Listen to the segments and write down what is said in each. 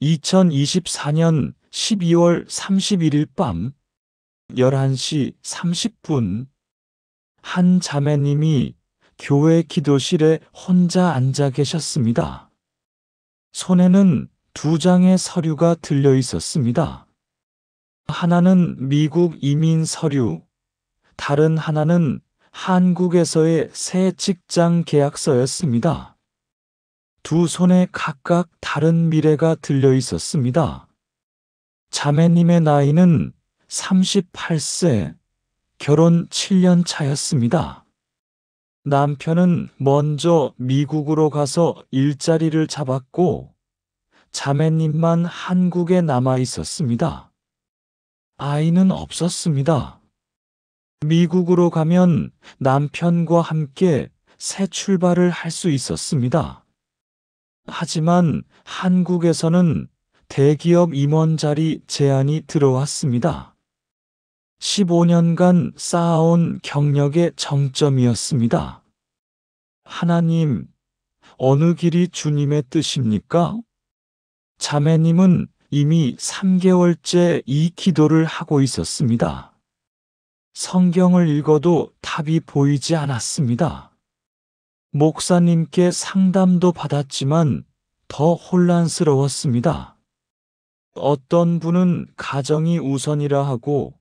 2024년 12월 31일 밤 11시 30분 한 자매님이 교회 기도실에 혼자 앉아 계셨습니다. 손에는 두 장의 서류가 들려 있었습니다. 하나는 미국 이민 서류, 다른 하나는 한국에서의 새 직장 계약서였습니다. 두 손에 각각 다른 미래가 들려 있었습니다. 자매님의 나이는 38세, 결혼 7년 차였습니다. 남편은 먼저 미국으로 가서 일자리를 잡았고, 자매님만 한국에 남아 있었습니다. 아이는 없었습니다. 미국으로 가면 남편과 함께 새 출발을 할 수 있었습니다. 하지만 한국에서는 대기업 임원 자리 제안이 들어왔습니다. 15년간 쌓아온 경력의 정점이었습니다. 하나님, 어느 길이 주님의 뜻입니까? 자매님은 이미 3개월째 이 기도를 하고 있었습니다. 성경을 읽어도 답이 보이지 않았습니다. 목사님께 상담도 받았지만 더 혼란스러웠습니다. 어떤 분은 가정이 우선이라 하고,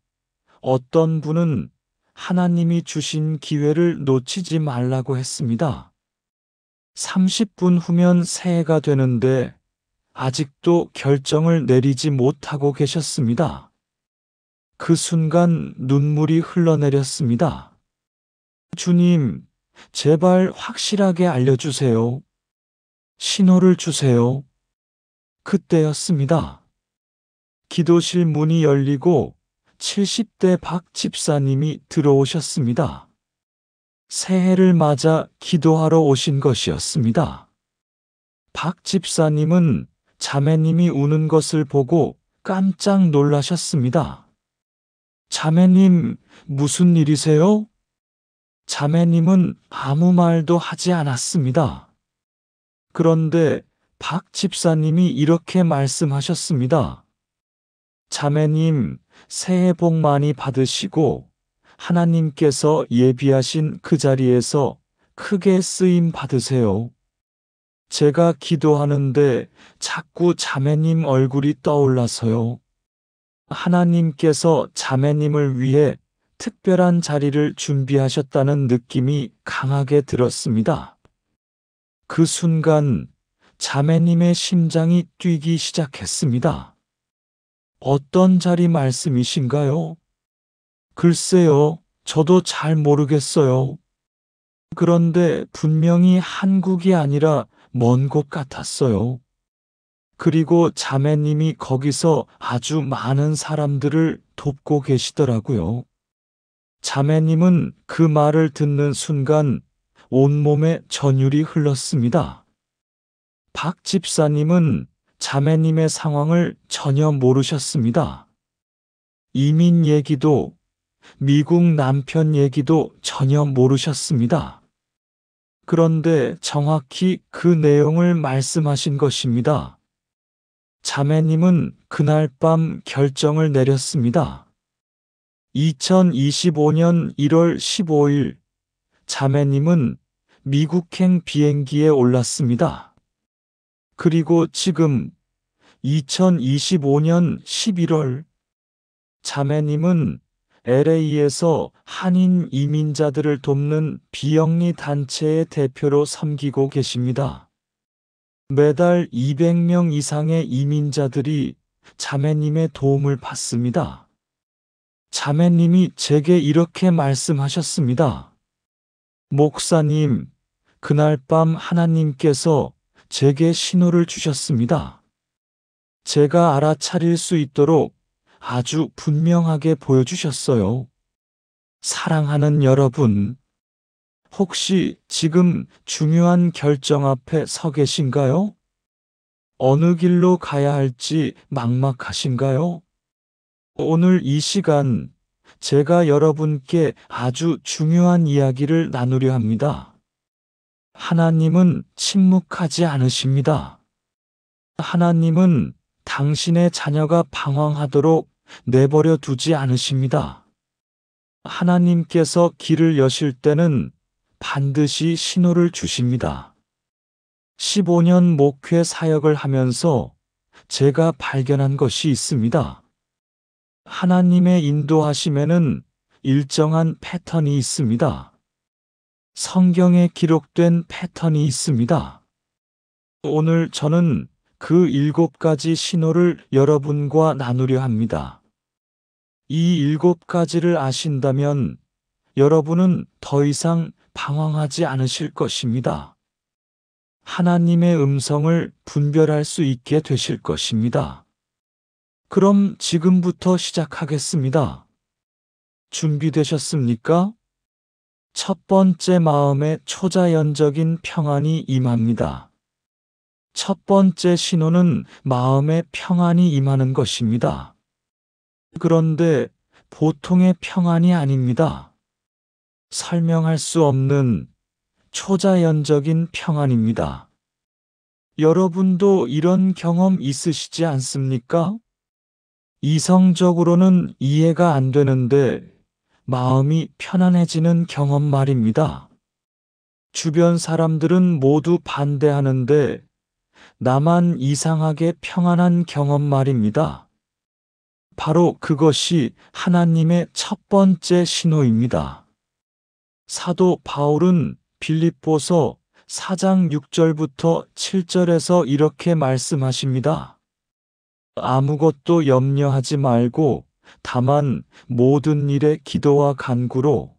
어떤 분은 하나님이 주신 기회를 놓치지 말라고 했습니다. 30분 후면 새해가 되는데 아직도 결정을 내리지 못하고 계셨습니다. 그 순간 눈물이 흘러내렸습니다. 주님, 제발 확실하게 알려주세요. 신호를 주세요. 그때였습니다. 기도실 문이 열리고 70대 박 집사님이 들어오셨습니다. 새해를 맞아 기도하러 오신 것이었습니다. 박 집사님은 자매님이 우는 것을 보고 깜짝 놀라셨습니다. 자매님, 무슨 일이세요? 자매님은 아무 말도 하지 않았습니다. 그런데 박 집사님이 이렇게 말씀하셨습니다. 자매님, 새해 복 많이 받으시고 하나님께서 예비하신 그 자리에서 크게 쓰임 받으세요. 제가 기도하는데 자꾸 자매님 얼굴이 떠올라서요. 하나님께서 자매님을 위해 특별한 자리를 준비하셨다는 느낌이 강하게 들었습니다. 그 순간 자매님의 심장이 뛰기 시작했습니다. 어떤 자리 말씀이신가요? 글쎄요, 저도 잘 모르겠어요. 그런데 분명히 한국이 아니라 먼 곳 같았어요. 그리고 자매님이 거기서 아주 많은 사람들을 돕고 계시더라고요. 자매님은 그 말을 듣는 순간 온몸에 전율이 흘렀습니다. 박 집사님은 자매님의 상황을 전혀 모르셨습니다. 이민 얘기도, 미국 남편 얘기도 전혀 모르셨습니다. 그런데 정확히 그 내용을 말씀하신 것입니다. 자매님은 그날 밤 결정을 내렸습니다. 2025년 1월 15일, 자매님은 미국행 비행기에 올랐습니다. 그리고 지금 2025년 11월, 자매님은 LA에서 한인 이민자들을 돕는 비영리 단체의 대표로 섬기고 계십니다. 매달 200명 이상의 이민자들이 자매님의 도움을 받습니다. 자매님이 제게 이렇게 말씀하셨습니다. 목사님, 그날 밤 하나님께서 제게 신호를 주셨습니다. 제가 알아차릴 수 있도록 아주 분명하게 보여주셨어요. 사랑하는 여러분, 혹시 지금 중요한 결정 앞에 서 계신가요? 어느 길로 가야 할지 막막하신가요? 오늘 이 시간 제가 여러분께 아주 중요한 이야기를 나누려 합니다. 하나님은 침묵하지 않으십니다. 하나님은 당신의 자녀가 방황하도록 내버려 두지 않으십니다. 하나님께서 길을 여실 때는 반드시 신호를 주십니다. 15년 목회 사역을 하면서 제가 발견한 것이 있습니다. 하나님의 인도하심에는 일정한 패턴이 있습니다. 성경에 기록된 패턴이 있습니다. 오늘 저는 그 7가지 신호를 여러분과 나누려 합니다. 이 7가지를 아신다면 여러분은 더 이상 방황하지 않으실 것입니다. 하나님의 음성을 분별할 수 있게 되실 것입니다. 그럼 지금부터 시작하겠습니다. 준비되셨습니까? 첫 번째, 마음에 초자연적인 평안이 임합니다. 첫 번째 신호는 마음에 평안이 임하는 것입니다. 그런데 보통의 평안이 아닙니다. 설명할 수 없는 초자연적인 평안입니다. 여러분도 이런 경험 있으시지 않습니까? 이성적으로는 이해가 안 되는데 마음이 편안해지는 경험 말입니다. 주변 사람들은 모두 반대하는데 나만 이상하게 평안한 경험 말입니다. 바로 그것이 하나님의 첫 번째 신호입니다. 사도 바울은 빌립보서 4장 6절부터 7절에서 이렇게 말씀하십니다. 아무것도 염려하지 말고 다만 모든 일에 기도와 간구로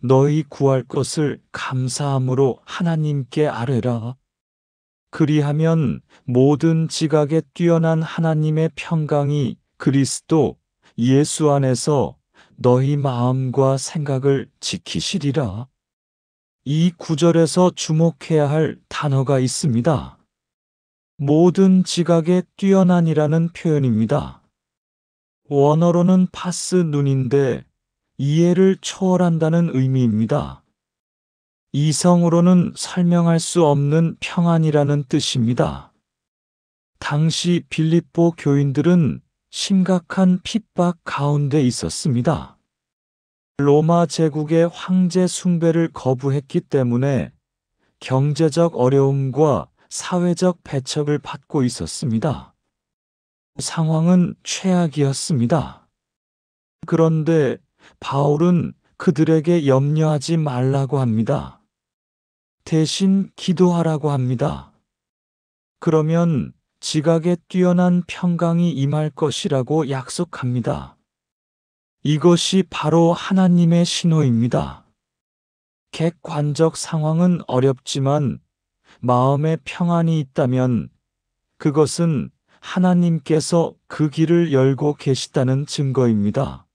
너희 구할 것을 감사함으로 하나님께 아뢰라. 그리하면 모든 지각에 뛰어난 하나님의 평강이 그리스도 예수 안에서 너희 마음과 생각을 지키시리라. 이 구절에서 주목해야 할 단어가 있습니다. 모든 지각에 뛰어난이라는 표현입니다. 원어로는 파스 눈인데 이해를 초월한다는 의미입니다. 이성으로는 설명할 수 없는 평안이라는 뜻입니다. 당시 빌립보 교인들은 심각한 핍박 가운데 있었습니다. 로마 제국의 황제 숭배를 거부했기 때문에 경제적 어려움과 사회적 배척을 받고 있었습니다. 상황은 최악이었습니다. 그런데 바울은 그들에게 염려하지 말라고 합니다. 대신 기도하라고 합니다. 그러면 지각에 뛰어난 평강이 임할 것이라고 약속합니다. 이것이 바로 하나님의 신호입니다. 객관적 상황은 어렵지만 마음에 평안이 있다면 그것은 하나님께서 그 길을 열고 계시다는 증거입니다.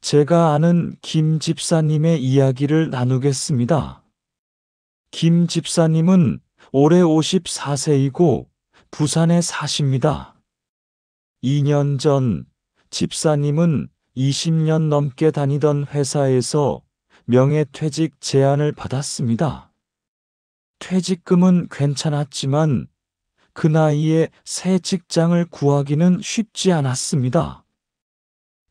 제가 아는 김 집사님의 이야기를 나누겠습니다. 김 집사님은 올해 54세이고 부산에 사십니다. 2년 전 집사님은 20년 넘게 다니던 회사에서 명예퇴직 제안을 받았습니다. 퇴직금은 괜찮았지만 그 나이에 새 직장을 구하기는 쉽지 않았습니다.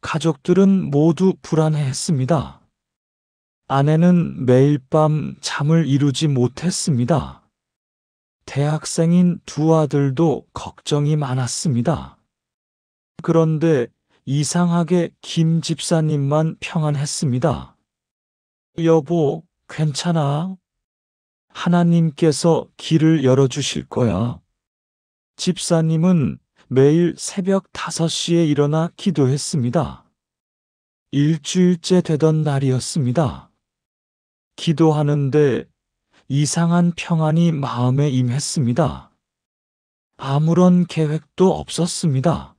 가족들은 모두 불안해했습니다. 아내는 매일 밤 잠을 이루지 못했습니다. 대학생인 두 아들도 걱정이 많았습니다. 그런데 이상하게 김 집사님만 평안했습니다. 여보, 괜찮아. 하나님께서 길을 열어주실 거야. 집사님은 매일 새벽 5시에 일어나 기도했습니다. 일주일째 되던 날이었습니다. 기도하는데 이상한 평안이 마음에 임했습니다. 아무런 계획도 없었습니다.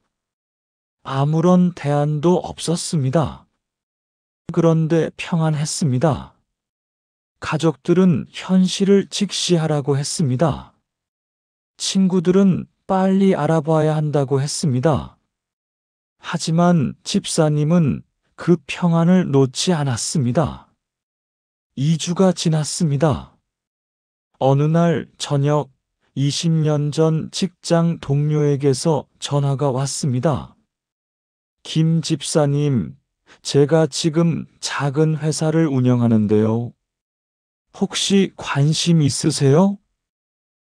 아무런 대안도 없었습니다. 그런데 평안했습니다. 가족들은 현실을 직시하라고 했습니다. 친구들은 빨리 알아봐야 한다고 했습니다. 하지만 집사님은 그 평안을 놓지 않았습니다. 2주가 지났습니다. 어느 날 저녁 20년 전 직장 동료에게서 전화가 왔습니다. 김 집사님, 제가 지금 작은 회사를 운영하는데요. 혹시 관심 있으세요?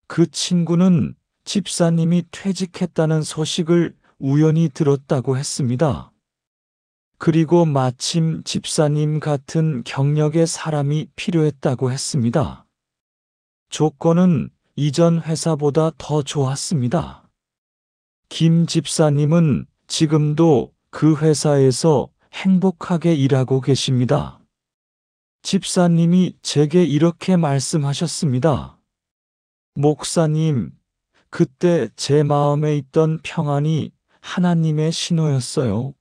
그 친구는 집사님이 퇴직했다는 소식을 우연히 들었다고 했습니다. 그리고 마침 집사님 같은 경력의 사람이 필요했다고 했습니다. 조건은 이전 회사보다 더 좋았습니다. 김 집사님은 지금도 그 회사에서 행복하게 일하고 계십니다. 집사님이 제게 이렇게 말씀하셨습니다. 목사님, 그때 제 마음에 있던 평안이 하나님의 신호였어요.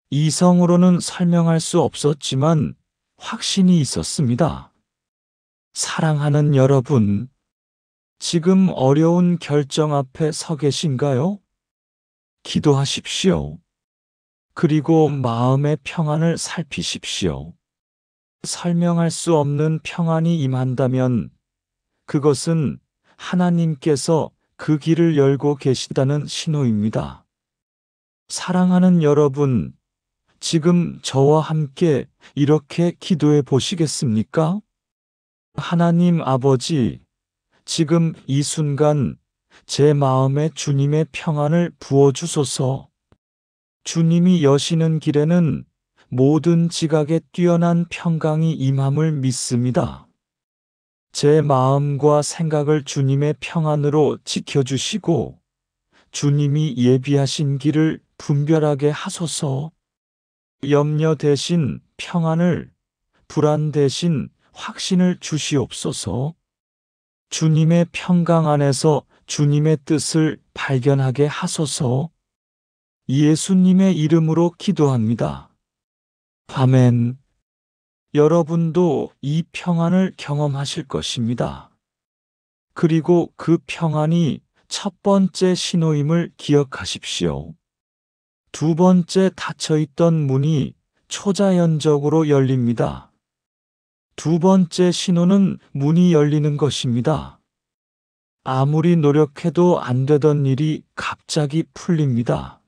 이성으로는 설명할 수 없었지만 확신이 있었습니다. 사랑하는 여러분, 지금 어려운 결정 앞에 서 계신가요? 기도하십시오. 그리고 마음의 평안을 살피십시오. 설명할 수 없는 평안이 임한다면 그것은 하나님께서 그 길을 열고 계시다는 신호입니다. 사랑하는 여러분, 지금 저와 함께 이렇게 기도해 보시겠습니까? 하나님 아버지, 지금 이 순간 제 마음에 주님의 평안을 부어주소서. 주님이 여시는 길에는 모든 지각에 뛰어난 평강이 임함을 믿습니다. 제 마음과 생각을 주님의 평안으로 지켜주시고 주님이 예비하신 길을 분별하게 하소서. 염려 대신 평안을, 불안 대신 확신을 주시옵소서. 주님의 평강 안에서 주님의 뜻을 발견하게 하소서. 예수님의 이름으로 기도합니다. 아멘. 여러분도 이 평안을 경험하실 것입니다. 그리고 그 평안이 첫 번째 신호임을 기억하십시오. 두 번째 닫혀있던 문이 초자연적으로 열립니다. 두 번째 신호는 문이 열리는 것입니다. 아무리 노력해도 안 되던 일이 갑자기 풀립니다.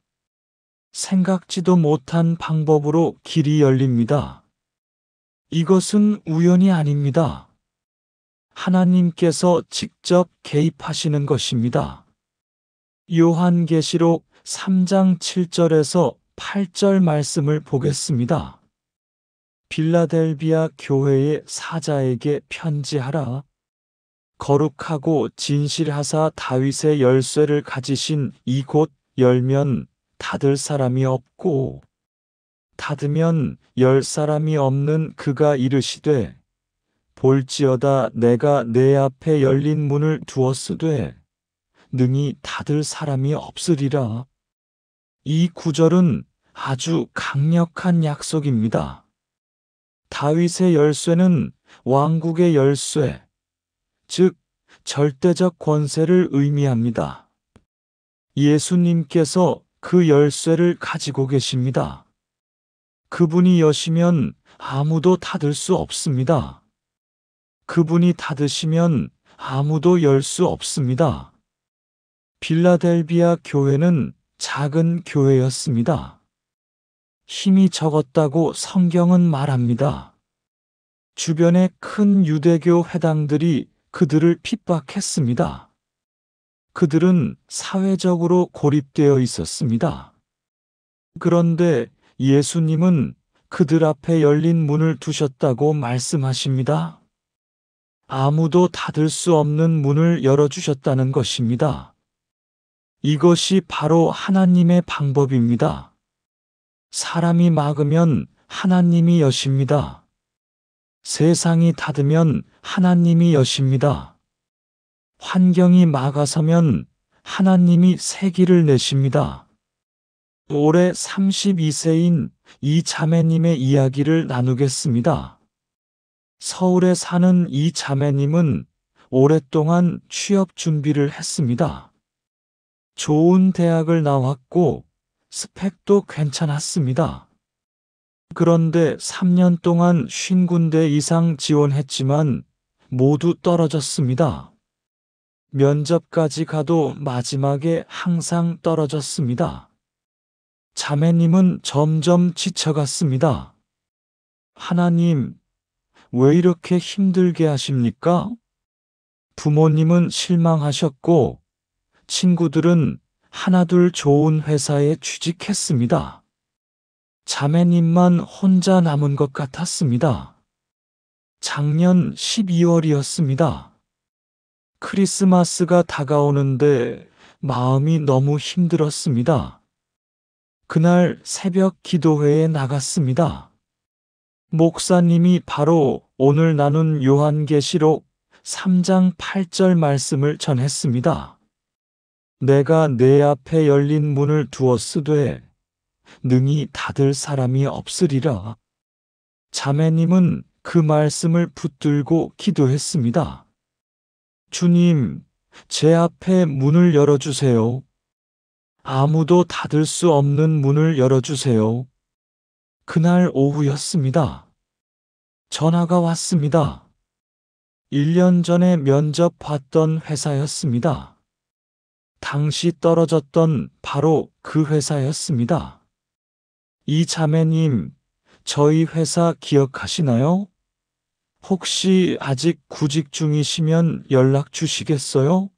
생각지도 못한 방법으로 길이 열립니다. 이것은 우연이 아닙니다. 하나님께서 직접 개입하시는 것입니다. 요한계시록 3장 7절에서 8절 말씀을 보겠습니다. 빌라델비아 교회의 사자에게 편지하라. 거룩하고 진실하사 다윗의 열쇠를 가지신 이곳 열면 닫을 사람이 없고 닫으면 열 사람이 없는 그가 이르시되 볼지어다 내가 내 앞에 열린 문을 두었으되 능히 닫을 사람이 없으리라. 이 구절은 아주 강력한 약속입니다. 다윗의 열쇠는 왕국의 열쇠, 즉 절대적 권세를 의미합니다. 예수님께서 그 열쇠를 가지고 계십니다. 그분이 여시면 아무도 닫을 수 없습니다. 그분이 닫으시면 아무도 열 수 없습니다. 빌라델비아 교회는 작은 교회였습니다. 힘이 적었다고 성경은 말합니다. 주변의 큰 유대교 회당들이 그들을 핍박했습니다. 그들은 사회적으로 고립되어 있었습니다. 그런데 예수님은 그들 앞에 열린 문을 두셨다고 말씀하십니다. 아무도 닫을 수 없는 문을 열어주셨다는 것입니다. 이것이 바로 하나님의 방법입니다. 사람이 막으면 하나님이 여십니다. 세상이 닫으면 하나님이 여십니다. 환경이 막아서면 하나님이 새 길을 내십니다. 올해 32세인 이 자매님의 이야기를 나누겠습니다. 서울에 사는 이 자매님은 오랫동안 취업 준비를 했습니다. 좋은 대학을 나왔고 스펙도 괜찮았습니다. 그런데 3년 동안 50군데 이상 지원했지만 모두 떨어졌습니다. 면접까지 가도 마지막에 항상 떨어졌습니다. 자매님은 점점 지쳐갔습니다. 하나님, 왜 이렇게 힘들게 하십니까? 부모님은 실망하셨고, 친구들은 하나둘 좋은 회사에 취직했습니다. 자매님만 혼자 남은 것 같았습니다. 작년 12월이었습니다. 크리스마스가 다가오는데 마음이 너무 힘들었습니다. 그날 새벽 기도회에 나갔습니다. 목사님이 바로 오늘 나눈 요한계시록 3장 8절 말씀을 전했습니다. 내가 내 앞에 열린 문을 두었으되 능히 닫을 사람이 없으리라. 자매님은 그 말씀을 붙들고 기도했습니다. 주님, 제 앞에 문을 열어주세요. 아무도 닫을 수 없는 문을 열어주세요. 그날 오후였습니다. 전화가 왔습니다. 1년 전에 면접 봤던 회사였습니다. 당시 떨어졌던 바로 그 회사였습니다. 이 자매님, 저희 회사 기억하시나요? 혹시 아직 구직 중이시면 연락 주시겠어요?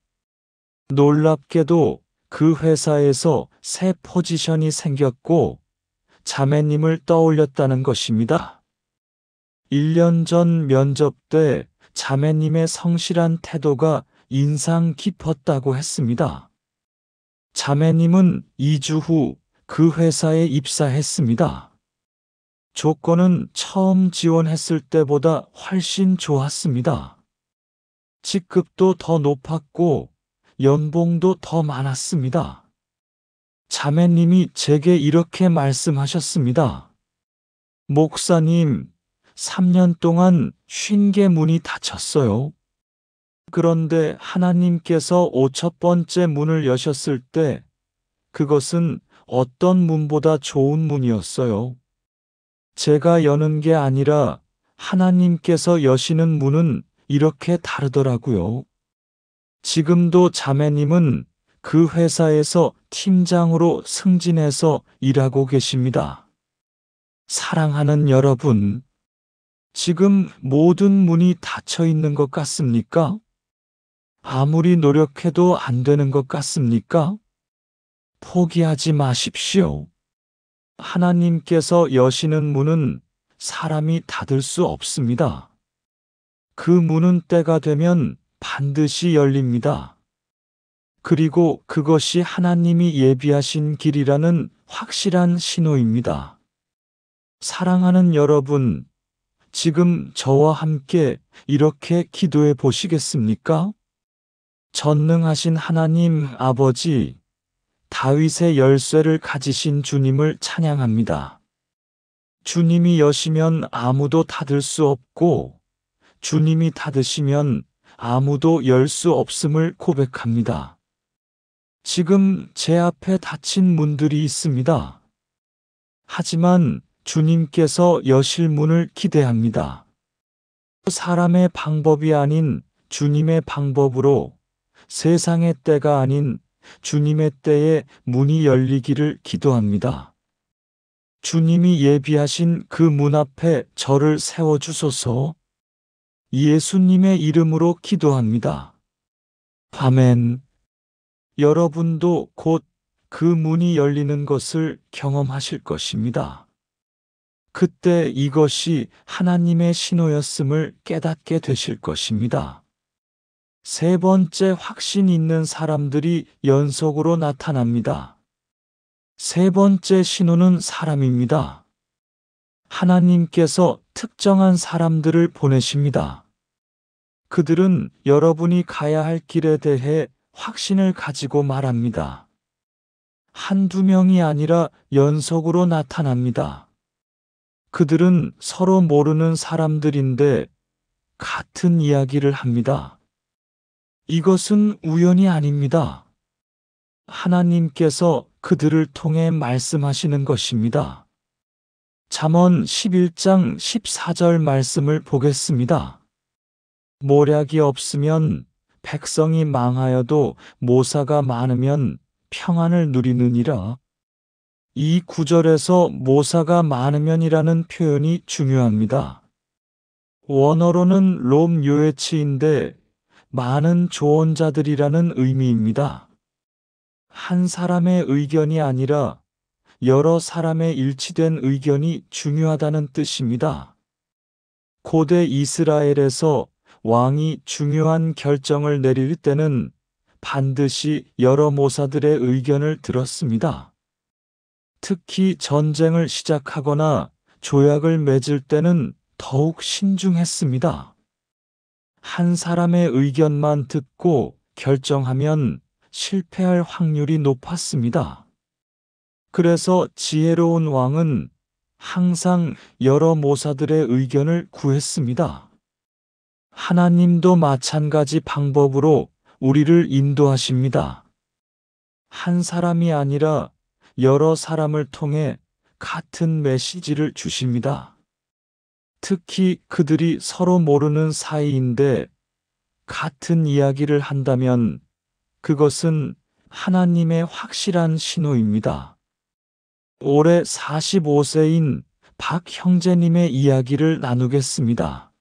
놀랍게도 그 회사에서 새 포지션이 생겼고 자매님을 떠올렸다는 것입니다. 1년 전 면접 때 자매님의 성실한 태도가 인상 깊었다고 했습니다. 자매님은 2주 후 그 회사에 입사했습니다. 조건은 처음 지원했을 때보다 훨씬 좋았습니다. 직급도 더 높았고 연봉도 더 많았습니다. 자매님이 제게 이렇게 말씀하셨습니다. 목사님, 3년 동안 50개 문이 닫혔어요. 그런데 하나님께서 5,000번째 문을 여셨을 때 그것은 어떤 문보다 좋은 문이었어요. 제가 여는 게 아니라 하나님께서 여시는 문은 이렇게 다르더라고요. 지금도 자매님은 그 회사에서 팀장으로 승진해서 일하고 계십니다. 사랑하는 여러분, 지금 모든 문이 닫혀 있는 것 같습니까? 아무리 노력해도 안 되는 것 같습니까? 포기하지 마십시오. 하나님께서 여시는 문은 사람이 닫을 수 없습니다. 그 문은 때가 되면 반드시 열립니다. 그리고 그것이 하나님이 예비하신 길이라는 확실한 신호입니다. 사랑하는 여러분, 지금 저와 함께 이렇게 기도해 보시겠습니까? 전능하신 하나님 아버지, 다윗의 열쇠를 가지신 주님을 찬양합니다. 주님이 여시면 아무도 닫을 수 없고, 주님이 닫으시면 아무도 열 수 없음을 고백합니다. 지금 제 앞에 닫힌 문들이 있습니다. 하지만 주님께서 여실 문을 기대합니다. 사람의 방법이 아닌 주님의 방법으로 세상의 때가 아닌 주님의 때에 문이 열리기를 기도합니다. 주님이 예비하신 그 문 앞에 저를 세워주소서. 예수님의 이름으로 기도합니다. 아멘. 여러분도 곧 그 문이 열리는 것을 경험하실 것입니다. 그때 이것이 하나님의 신호였음을 깨닫게 되실 것입니다. 세 번째 확신 있는 사람들이 연속으로 나타납니다. 세 번째 신호는 사람입니다. 하나님께서 특정한 사람들을 보내십니다. 그들은 여러분이 가야 할 길에 대해 확신을 가지고 말합니다. 한두 명이 아니라 연속으로 나타납니다. 그들은 서로 모르는 사람들인데 같은 이야기를 합니다. 이것은 우연이 아닙니다. 하나님께서 그들을 통해 말씀하시는 것입니다. 잠언 11장 14절 말씀을 보겠습니다. 모략이 없으면 백성이 망하여도 모사가 많으면 평안을 누리느니라. 이 구절에서 모사가 많으면이라는 표현이 중요합니다. 원어로는 롬 요에치인데 많은 조언자들이라는 의미입니다. 한 사람의 의견이 아니라 여러 사람의 일치된 의견이 중요하다는 뜻입니다. 고대 이스라엘에서 왕이 중요한 결정을 내릴 때는 반드시 여러 모사들의 의견을 들었습니다. 특히 전쟁을 시작하거나 조약을 맺을 때는 더욱 신중했습니다. 한 사람의 의견만 듣고 결정하면 실패할 확률이 높았습니다. 그래서 지혜로운 왕은 항상 여러 모사들의 의견을 구했습니다. 하나님도 마찬가지 방법으로 우리를 인도하십니다. 한 사람이 아니라 여러 사람을 통해 같은 메시지를 주십니다. 특히 그들이 서로 모르는 사이인데 같은 이야기를 한다면 그것은 하나님의 확실한 신호입니다. 올해 45세인 박 형제님의 이야기를 나누겠습니다.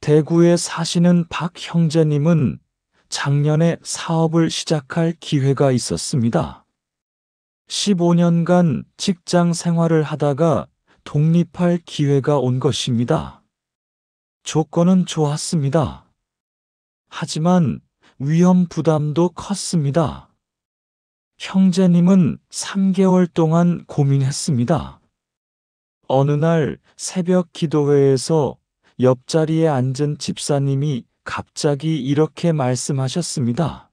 대구에 사시는 박 형제님은 작년에 사업을 시작할 기회가 있었습니다. 15년간 직장 생활을 하다가 독립할 기회가 온 것입니다. 조건은 좋았습니다. 하지만 위험 부담도 컸습니다. 형제님은 3개월 동안 고민했습니다. 어느 날 새벽 기도회에서 옆자리에 앉은 집사님이 갑자기 이렇게 말씀하셨습니다.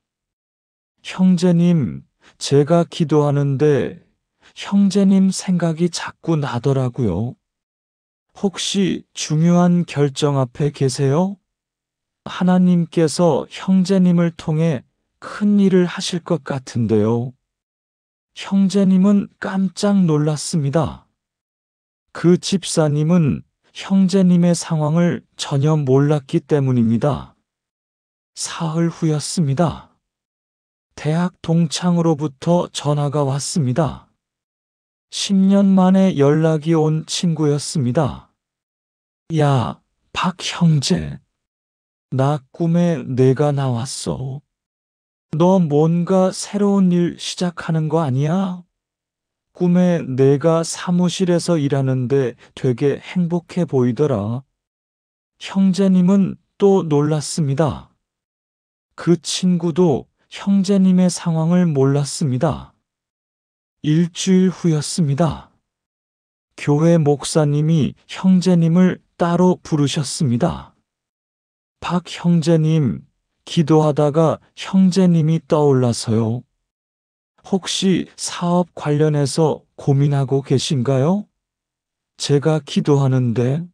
형제님, 제가 기도하는데 형제님 생각이 자꾸 나더라고요. 혹시 중요한 결정 앞에 계세요? 하나님께서 형제님을 통해 큰 일을 하실 것 같은데요. 형제님은 깜짝 놀랐습니다. 그 집사님은 형제님의 상황을 전혀 몰랐기 때문입니다. 사흘 후였습니다. 대학 동창으로부터 전화가 왔습니다. 10년 만에 연락이 온 친구였습니다. 야, 박 형제. 나 꿈에 내가 나왔어. 너 뭔가 새로운 일 시작하는 거 아니야? 꿈에 내가 사무실에서 일하는데 되게 행복해 보이더라. 형제님은 또 놀랐습니다. 그 친구도 형제님의 상황을 몰랐습니다. 일주일 후였습니다. 교회 목사님이 형제님을 따로 부르셨습니다. 박 형제님, 기도하다가 형제님이 떠올라서요. 혹시 사업 관련해서 고민하고 계신가요? 제가 기도하는데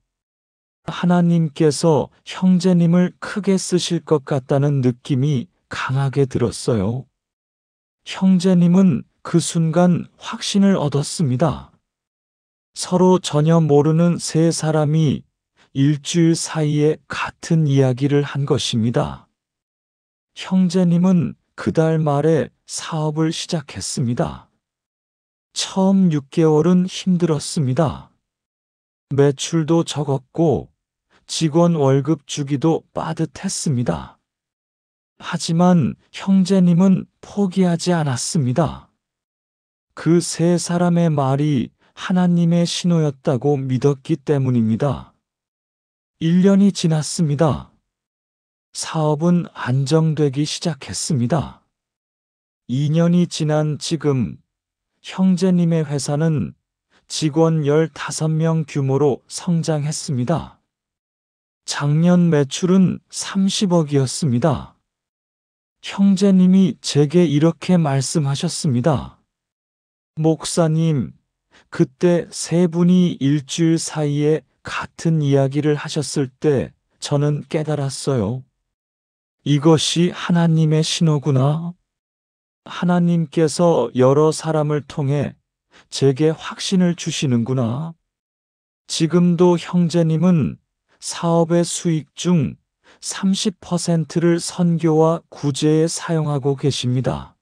하나님께서 형제님을 크게 쓰실 것 같다는 느낌이 강하게 들었어요. 형제님은 그 순간 확신을 얻었습니다. 서로 전혀 모르는 세 사람이 일주일 사이에 같은 이야기를 한 것입니다. 형제님은 그달 말에 사업을 시작했습니다. 처음 6개월은 힘들었습니다. 매출도 적었고 직원 월급 주기도 빠듯했습니다. 하지만 형제님은 포기하지 않았습니다. 그 세 사람의 말이 하나님의 신호였다고 믿었기 때문입니다. 1년이 지났습니다. 사업은 안정되기 시작했습니다. 2년이 지난 지금 형제님의 회사는 직원 15명 규모로 성장했습니다. 작년 매출은 30억이었습니다. 형제님이 제게 이렇게 말씀하셨습니다. 목사님, 그때 세 분이 일주일 사이에 같은 이야기를 하셨을 때 저는 깨달았어요. 이것이 하나님의 신호구나. 하나님께서 여러 사람을 통해 제게 확신을 주시는구나. 지금도 형제님은 사업의 수익 중 30%를 선교와 구제에 사용하고 계십니다.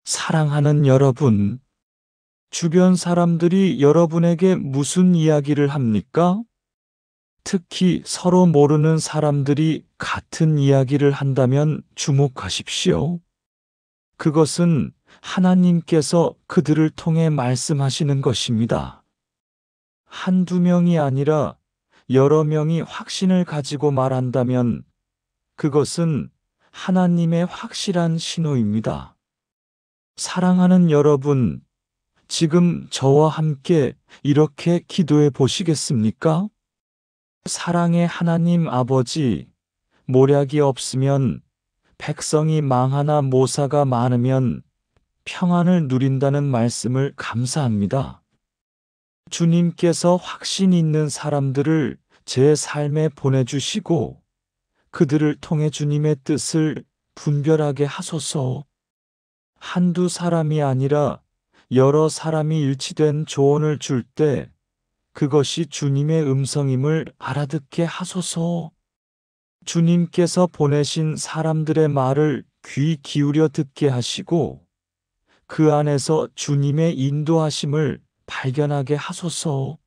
사랑하는 여러분, 주변 사람들이 여러분에게 무슨 이야기를 합니까? 특히 서로 모르는 사람들이 같은 이야기를 한다면 주목하십시오. 그것은 하나님께서 그들을 통해 말씀하시는 것입니다. 한두 명이 아니라 여러 명이 확신을 가지고 말한다면 그것은 하나님의 확실한 신호입니다. 사랑하는 여러분, 지금 저와 함께 이렇게 기도해 보시겠습니까? 사랑의 하나님 아버지, 모략이 없으면, 백성이 망하나 모사가 많으면 평안을 누린다는 말씀을 감사합니다. 주님께서 확신 있는 사람들을 제 삶에 보내주시고 그들을 통해 주님의 뜻을 분별하게 하소서. 한두 사람이 아니라 여러 사람이 일치된 조언을 줄 때 그것이 주님의 음성임을 알아듣게 하소서. 주님께서 보내신 사람들의 말을 귀 기울여 듣게 하시고 그 안에서 주님의 인도하심을 발견하게 하소서.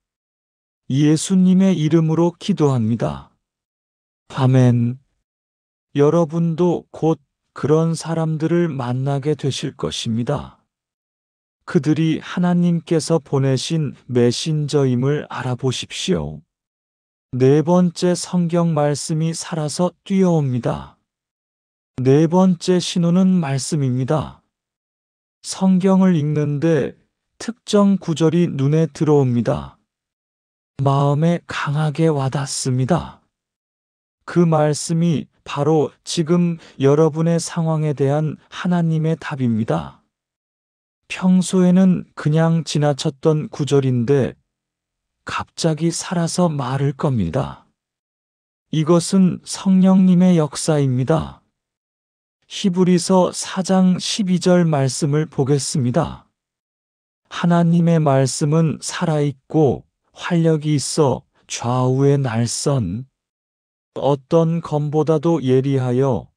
예수님의 이름으로 기도합니다. 아멘. 여러분도 곧 그런 사람들을 만나게 되실 것입니다. 그들이 하나님께서 보내신 메신저임을 알아보십시오. 네 번째 성경 말씀이 살아서 뛰어옵니다. 네 번째 신호는 말씀입니다. 성경을 읽는데 특정 구절이 눈에 들어옵니다. 마음에 강하게 와닿습니다. 그 말씀이 바로 지금 여러분의 상황에 대한 하나님의 답입니다. 평소에는 그냥 지나쳤던 구절인데 갑자기 살아서 말을 겁니다. 이것은 성령님의 역사입니다. 히브리서 4장 12절 말씀을 보겠습니다. 하나님의 말씀은 살아있고 활력이 있어 좌우의 날선 어떤 검보다도 예리하여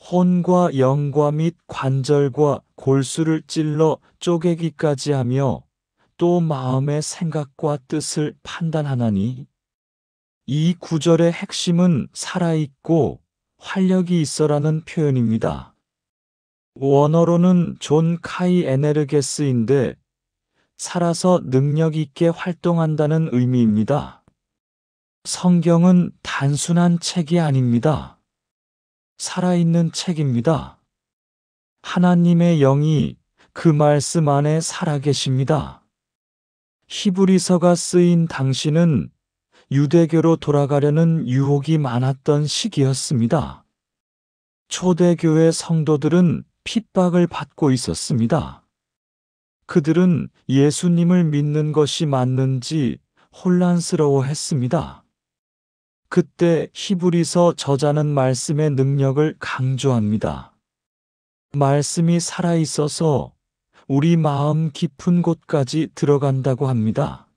혼과 영과 및 관절과 골수를 찔러 쪼개기까지 하며 또 마음의 생각과 뜻을 판단하나니. 이 구절의 핵심은 살아있고 활력이 있어라는 표현입니다. 원어로는 존 카이 에네르게스인데 살아서 능력 있게 활동한다는 의미입니다. 성경은 단순한 책이 아닙니다. 살아있는 책입니다. 하나님의 영이 그 말씀 안에 살아계십니다. 히브리서가 쓰인 당시는 유대교로 돌아가려는 유혹이 많았던 시기였습니다. 초대교회 성도들은 핍박을 받고 있었습니다. 그들은 예수님을 믿는 것이 맞는지 혼란스러워했습니다. 그때 히브리서 저자는 말씀의 능력을 강조합니다. 말씀이 살아있어서 우리 마음 깊은 곳까지 들어간다고 합니다.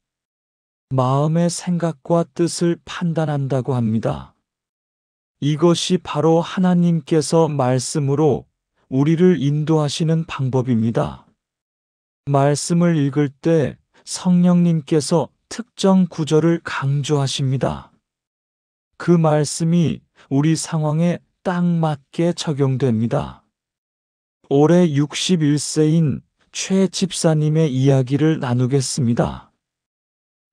마음의 생각과 뜻을 판단한다고 합니다. 이것이 바로 하나님께서 말씀으로 우리를 인도하시는 방법입니다. 말씀을 읽을 때 성령님께서 특정 구절을 강조하십니다. 그 말씀이 우리 상황에 딱 맞게 적용됩니다. 올해 61세인 최 집사님의 이야기를 나누겠습니다.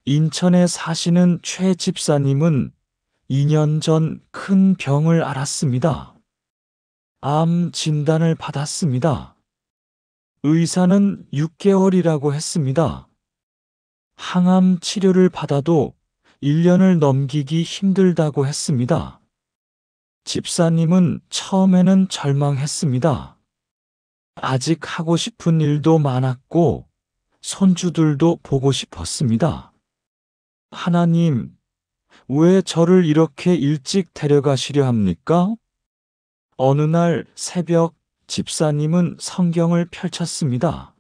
인천에 사시는 최 집사님은 2년 전 큰 병을 앓았습니다. 암 진단을 받았습니다. 의사는 6개월이라고 했습니다. 항암 치료를 받아도 1년을 넘기기 힘들다고 했습니다. 집사님은 처음에는 절망했습니다. 아직 하고 싶은 일도 많았고 손주들도 보고 싶었습니다. 하나님, 왜 저를 이렇게 일찍 데려가시려 합니까? 어느 날 새벽 집사님은 성경을 펼쳤습니다.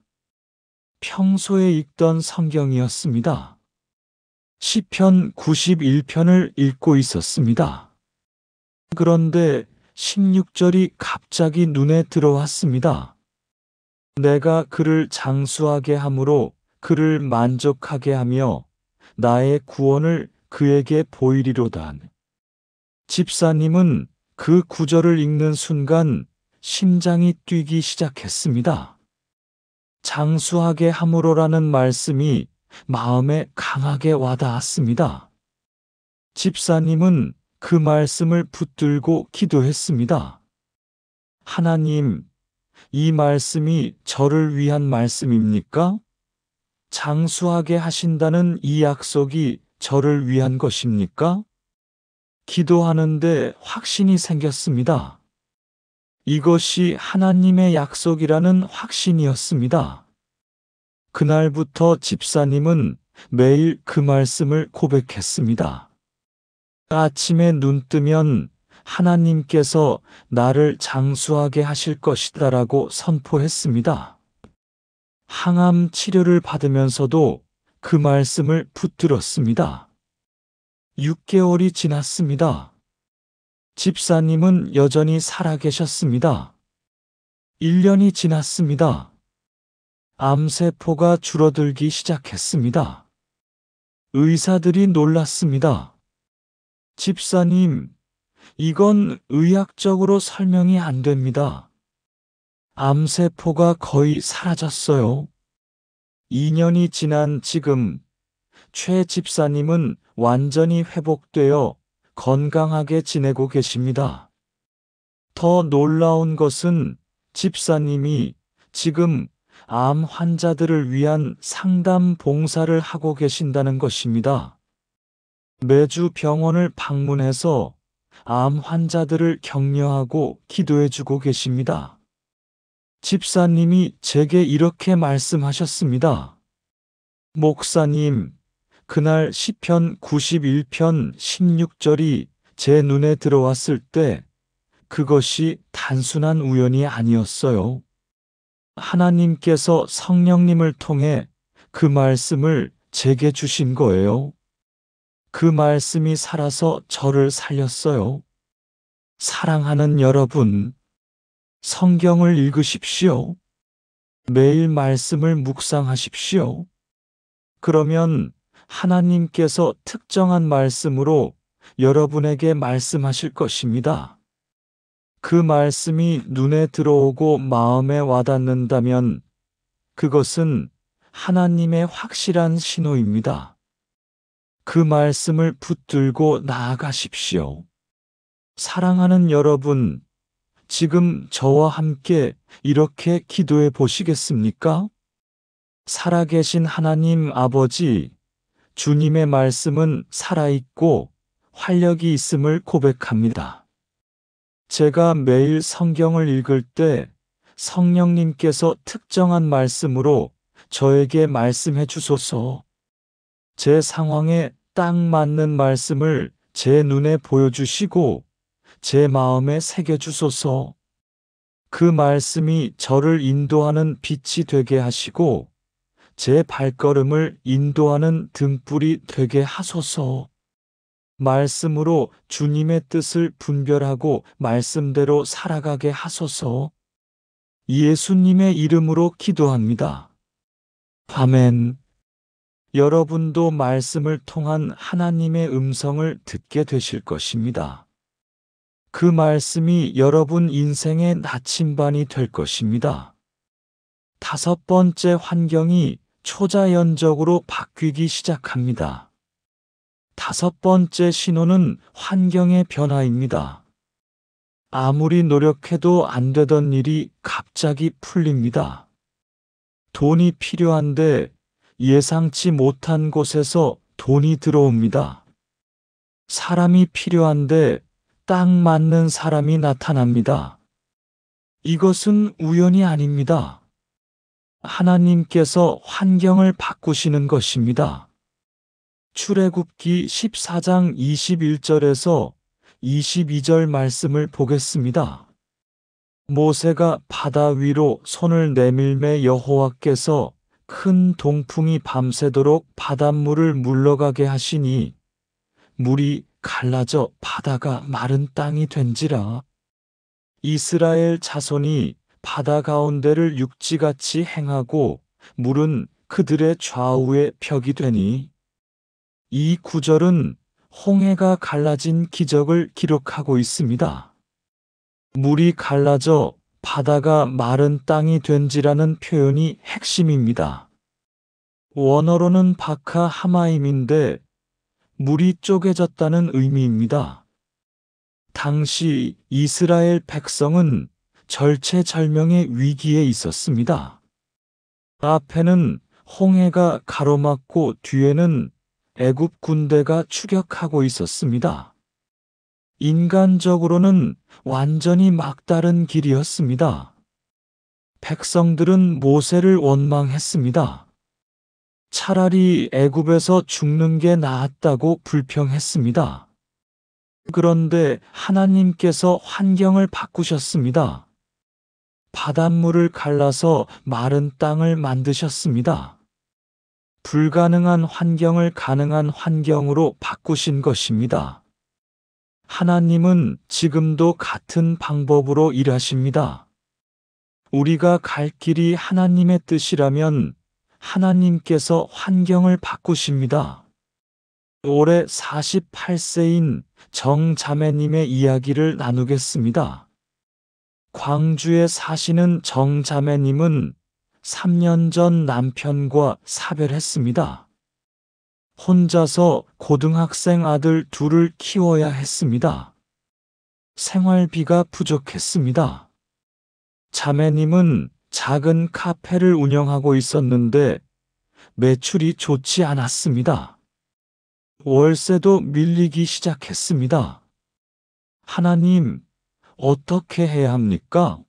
평소에 읽던 성경이었습니다. 시편 91편을 읽고 있었습니다. 그런데 16절이 갑자기 눈에 들어왔습니다. 내가 그를 장수하게 함으로 그를 만족하게 하며 나의 구원을 그에게 보이리로다. 집사님은 그 구절을 읽는 순간 심장이 뛰기 시작했습니다. 장수하게 함으로라는 말씀이 마음에 강하게 와닿았습니다. 집사님은 그 말씀을 붙들고 기도했습니다. 하나님, 이 말씀이 저를 위한 말씀입니까? 장수하게 하신다는 이 약속이 저를 위한 것입니까? 기도하는데 확신이 생겼습니다. 이것이 하나님의 약속이라는 확신이었습니다. 그날부터 집사님은 매일 그 말씀을 고백했습니다. 아침에 눈 뜨면 하나님께서 나를 장수하게 하실 것이다라고 선포했습니다. 항암 치료를 받으면서도 그 말씀을 붙들었습니다. 6개월이 지났습니다. 집사님은 여전히 살아계셨습니다. 1년이 지났습니다. 암세포가 줄어들기 시작했습니다. 의사들이 놀랐습니다. 집사님, 이건 의학적으로 설명이 안 됩니다. 암세포가 거의 사라졌어요. 2년이 지난 지금 최 집사님은 완전히 회복되어 건강하게 지내고 계십니다. 더 놀라운 것은 집사님이 지금 암 환자들을 위한 상담 봉사를 하고 계신다는 것입니다. 매주 병원을 방문해서 암 환자들을 격려하고 기도해주고 계십니다. 집사님이 제게 이렇게 말씀하셨습니다. 목사님, 그날 시편 91편 16절이 제 눈에 들어왔을 때 그것이 단순한 우연이 아니었어요. 하나님께서 성령님을 통해 그 말씀을 제게 주신 거예요. 그 말씀이 살아서 저를 살렸어요. 사랑하는 여러분, 성경을 읽으십시오. 매일 말씀을 묵상하십시오. 그러면 하나님께서 특정한 말씀으로 여러분에게 말씀하실 것입니다. 그 말씀이 눈에 들어오고 마음에 와닿는다면 그것은 하나님의 확실한 신호입니다. 그 말씀을 붙들고 나아가십시오. 사랑하는 여러분, 지금 저와 함께 이렇게 기도해 보시겠습니까? 살아계신 하나님 아버지, 주님의 말씀은 살아있고 활력이 있음을 고백합니다. 제가 매일 성경을 읽을 때 성령님께서 특정한 말씀으로 저에게 말씀해 주소서. 제 상황에 딱 맞는 말씀을 제 눈에 보여주시고 제 마음에 새겨주소서. 그 말씀이 저를 인도하는 빛이 되게 하시고 제 발걸음을 인도하는 등불이 되게 하소서. 말씀으로 주님의 뜻을 분별하고 말씀대로 살아가게 하소서. 예수님의 이름으로 기도합니다. 아멘. 여러분도 말씀을 통한 하나님의 음성을 듣게 되실 것입니다. 그 말씀이 여러분 인생의 나침반이 될 것입니다. 5번째 환경이 초자연적으로 바뀌기 시작합니다. 5번째 신호는 환경의 변화입니다. 아무리 노력해도 안 되던 일이 갑자기 풀립니다. 돈이 필요한데 예상치 못한 곳에서 돈이 들어옵니다. 사람이 필요한데 딱 맞는 사람이 나타납니다. 이것은 우연이 아닙니다. 하나님께서 환경을 바꾸시는 것입니다. 출애굽기 14장 21절에서 22절 말씀을 보겠습니다. 모세가 바다 위로 손을 내밀매 여호와께서 큰 동풍이 밤새도록 바닷물을 물러가게 하시니 물이 갈라져 바다가 마른 땅이 된지라. 이스라엘 자손이 바다 가운데를 육지같이 행하고 물은 그들의 좌우에 벽이 되니. 이 구절은 홍해가 갈라진 기적을 기록하고 있습니다. 물이 갈라져 바다가 마른 땅이 된지라는 표현이 핵심입니다. 원어로는 바카 하마임인데 물이 쪼개졌다는 의미입니다. 당시 이스라엘 백성은 절체절명의 위기에 있었습니다. 앞에는 홍해가 가로막고 뒤에는 애굽 군대가 추격하고 있었습니다. 인간적으로는 완전히 막다른 길이었습니다. 백성들은 모세를 원망했습니다. 차라리 애굽에서 죽는 게 나았다고 불평했습니다. 그런데 하나님께서 환경을 바꾸셨습니다. 바닷물을 갈라서 마른 땅을 만드셨습니다. 불가능한 환경을 가능한 환경으로 바꾸신 것입니다. 하나님은 지금도 같은 방법으로 일하십니다. 우리가 갈 길이 하나님의 뜻이라면 하나님께서 환경을 바꾸십니다. 올해 48세인 정자매님의 이야기를 나누겠습니다. 광주에 사시는 정자매님은 3년 전 남편과 사별했습니다. 혼자서 고등학생 아들 둘을 키워야 했습니다. 생활비가 부족했습니다. 자매님은 작은 카페를 운영하고 있었는데 매출이 좋지 않았습니다. 월세도 밀리기 시작했습니다. 하나님, 어떻게 해야 합니까?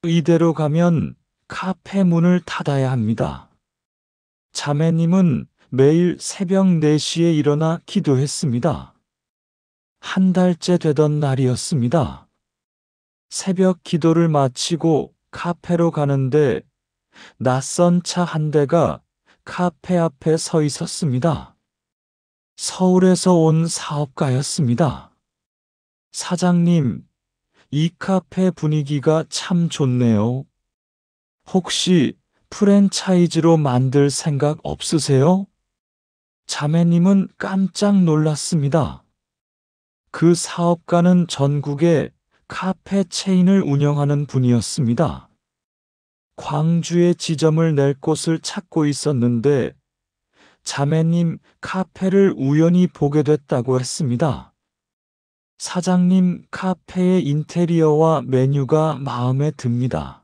이대로 가면 카페 문을 닫아야 합니다. 자매님은 매일 새벽 4시에 일어나 기도했습니다. 한 달째 되던 날이었습니다. 새벽 기도를 마치고 카페로 가는데 낯선 차 한 대가 카페 앞에 서 있었습니다. 서울에서 온 사업가였습니다. 사장님, 이 카페 분위기가 참 좋네요. 혹시 프랜차이즈로 만들 생각 없으세요? 자매님은 깜짝 놀랐습니다. 그 사업가는 전국에 카페 체인을 운영하는 분이었습니다. 광주에 지점을 낼 곳을 찾고 있었는데 자매님 카페를 우연히 보게 됐다고 했습니다. 사장님 카페의 인테리어와 메뉴가 마음에 듭니다.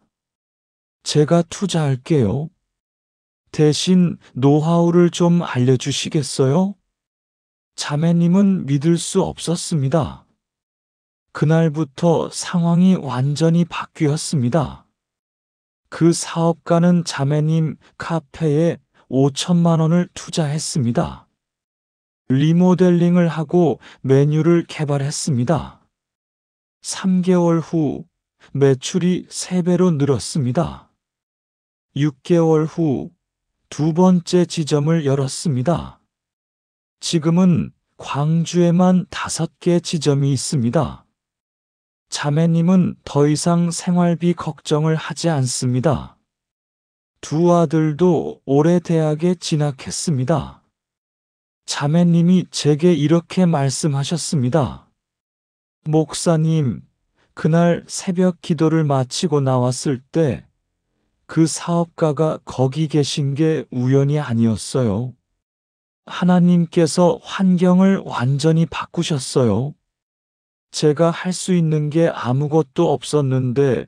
제가 투자할게요. 대신 노하우를 좀 알려주시겠어요? 자매님은 믿을 수 없었습니다. 그날부터 상황이 완전히 바뀌었습니다. 그 사업가는 자매님 카페에 5천만 원을 투자했습니다. 리모델링을 하고 메뉴를 개발했습니다. 3개월 후 매출이 3배로 늘었습니다. 6개월 후 2번째 지점을 열었습니다. 지금은 광주에만 5개 지점이 있습니다. 자매님은 더 이상 생활비 걱정을 하지 않습니다. 2 아들도 올해 대학에 진학했습니다. 자매님이 제게 이렇게 말씀하셨습니다. 목사님, 그날 새벽 기도를 마치고 나왔을 때 그 사업가가 거기 계신 게 우연이 아니었어요. 하나님께서 환경을 완전히 바꾸셨어요. 제가 할 수 있는 게 아무것도 없었는데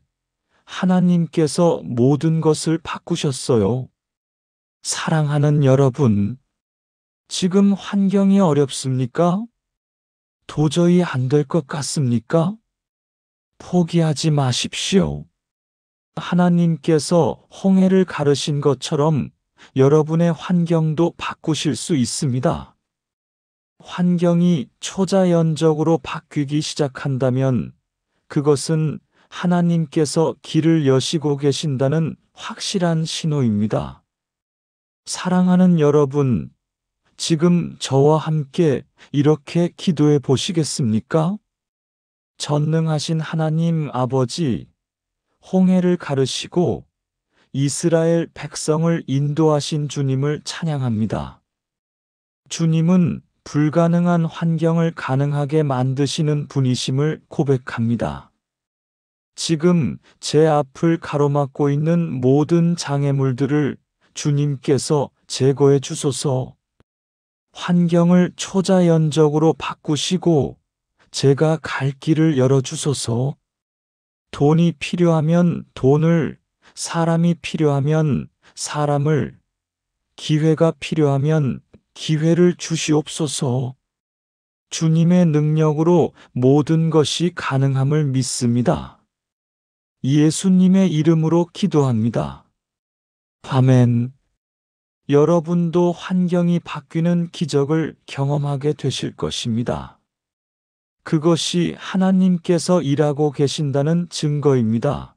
하나님께서 모든 것을 바꾸셨어요. 사랑하는 여러분, 지금 환경이 어렵습니까? 도저히 안 될 것 같습니까? 포기하지 마십시오. 하나님께서 홍해를 가르신 것처럼 여러분의 환경도 바꾸실 수 있습니다. 환경이 초자연적으로 바뀌기 시작한다면 그것은 하나님께서 길을 여시고 계신다는 확실한 신호입니다. 사랑하는 여러분, 지금 저와 함께 이렇게 기도해 보시겠습니까? 전능하신 하나님 아버지, 홍해를 가르시고 이스라엘 백성을 인도하신 주님을 찬양합니다. 주님은 불가능한 환경을 가능하게 만드시는 분이심을 고백합니다. 지금 제 앞을 가로막고 있는 모든 장애물들을 주님께서 제거해 주소서. 환경을 초자연적으로 바꾸시고 제가 갈 길을 열어주소서. 돈이 필요하면 돈을, 사람이 필요하면 사람을, 기회가 필요하면 기회를 주시옵소서. 주님의 능력으로 모든 것이 가능함을 믿습니다. 예수님의 이름으로 기도합니다. 아멘. 여러분도 환경이 바뀌는 기적을 경험하게 되실 것입니다. 그것이 하나님께서 일하고 계신다는 증거입니다.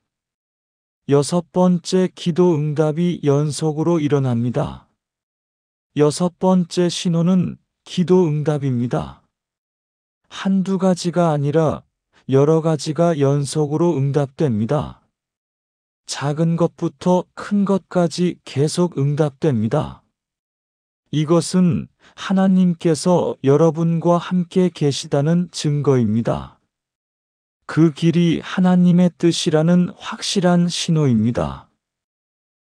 6번째 기도 응답이 연속으로 일어납니다. 6번째 신호는 기도 응답입니다. 한두 가지가 아니라 여러 가지가 연속으로 응답됩니다. 작은 것부터 큰 것까지 계속 응답됩니다. 이것은 하나님께서 여러분과 함께 계시다는 증거입니다. 그 길이 하나님의 뜻이라는 확실한 신호입니다.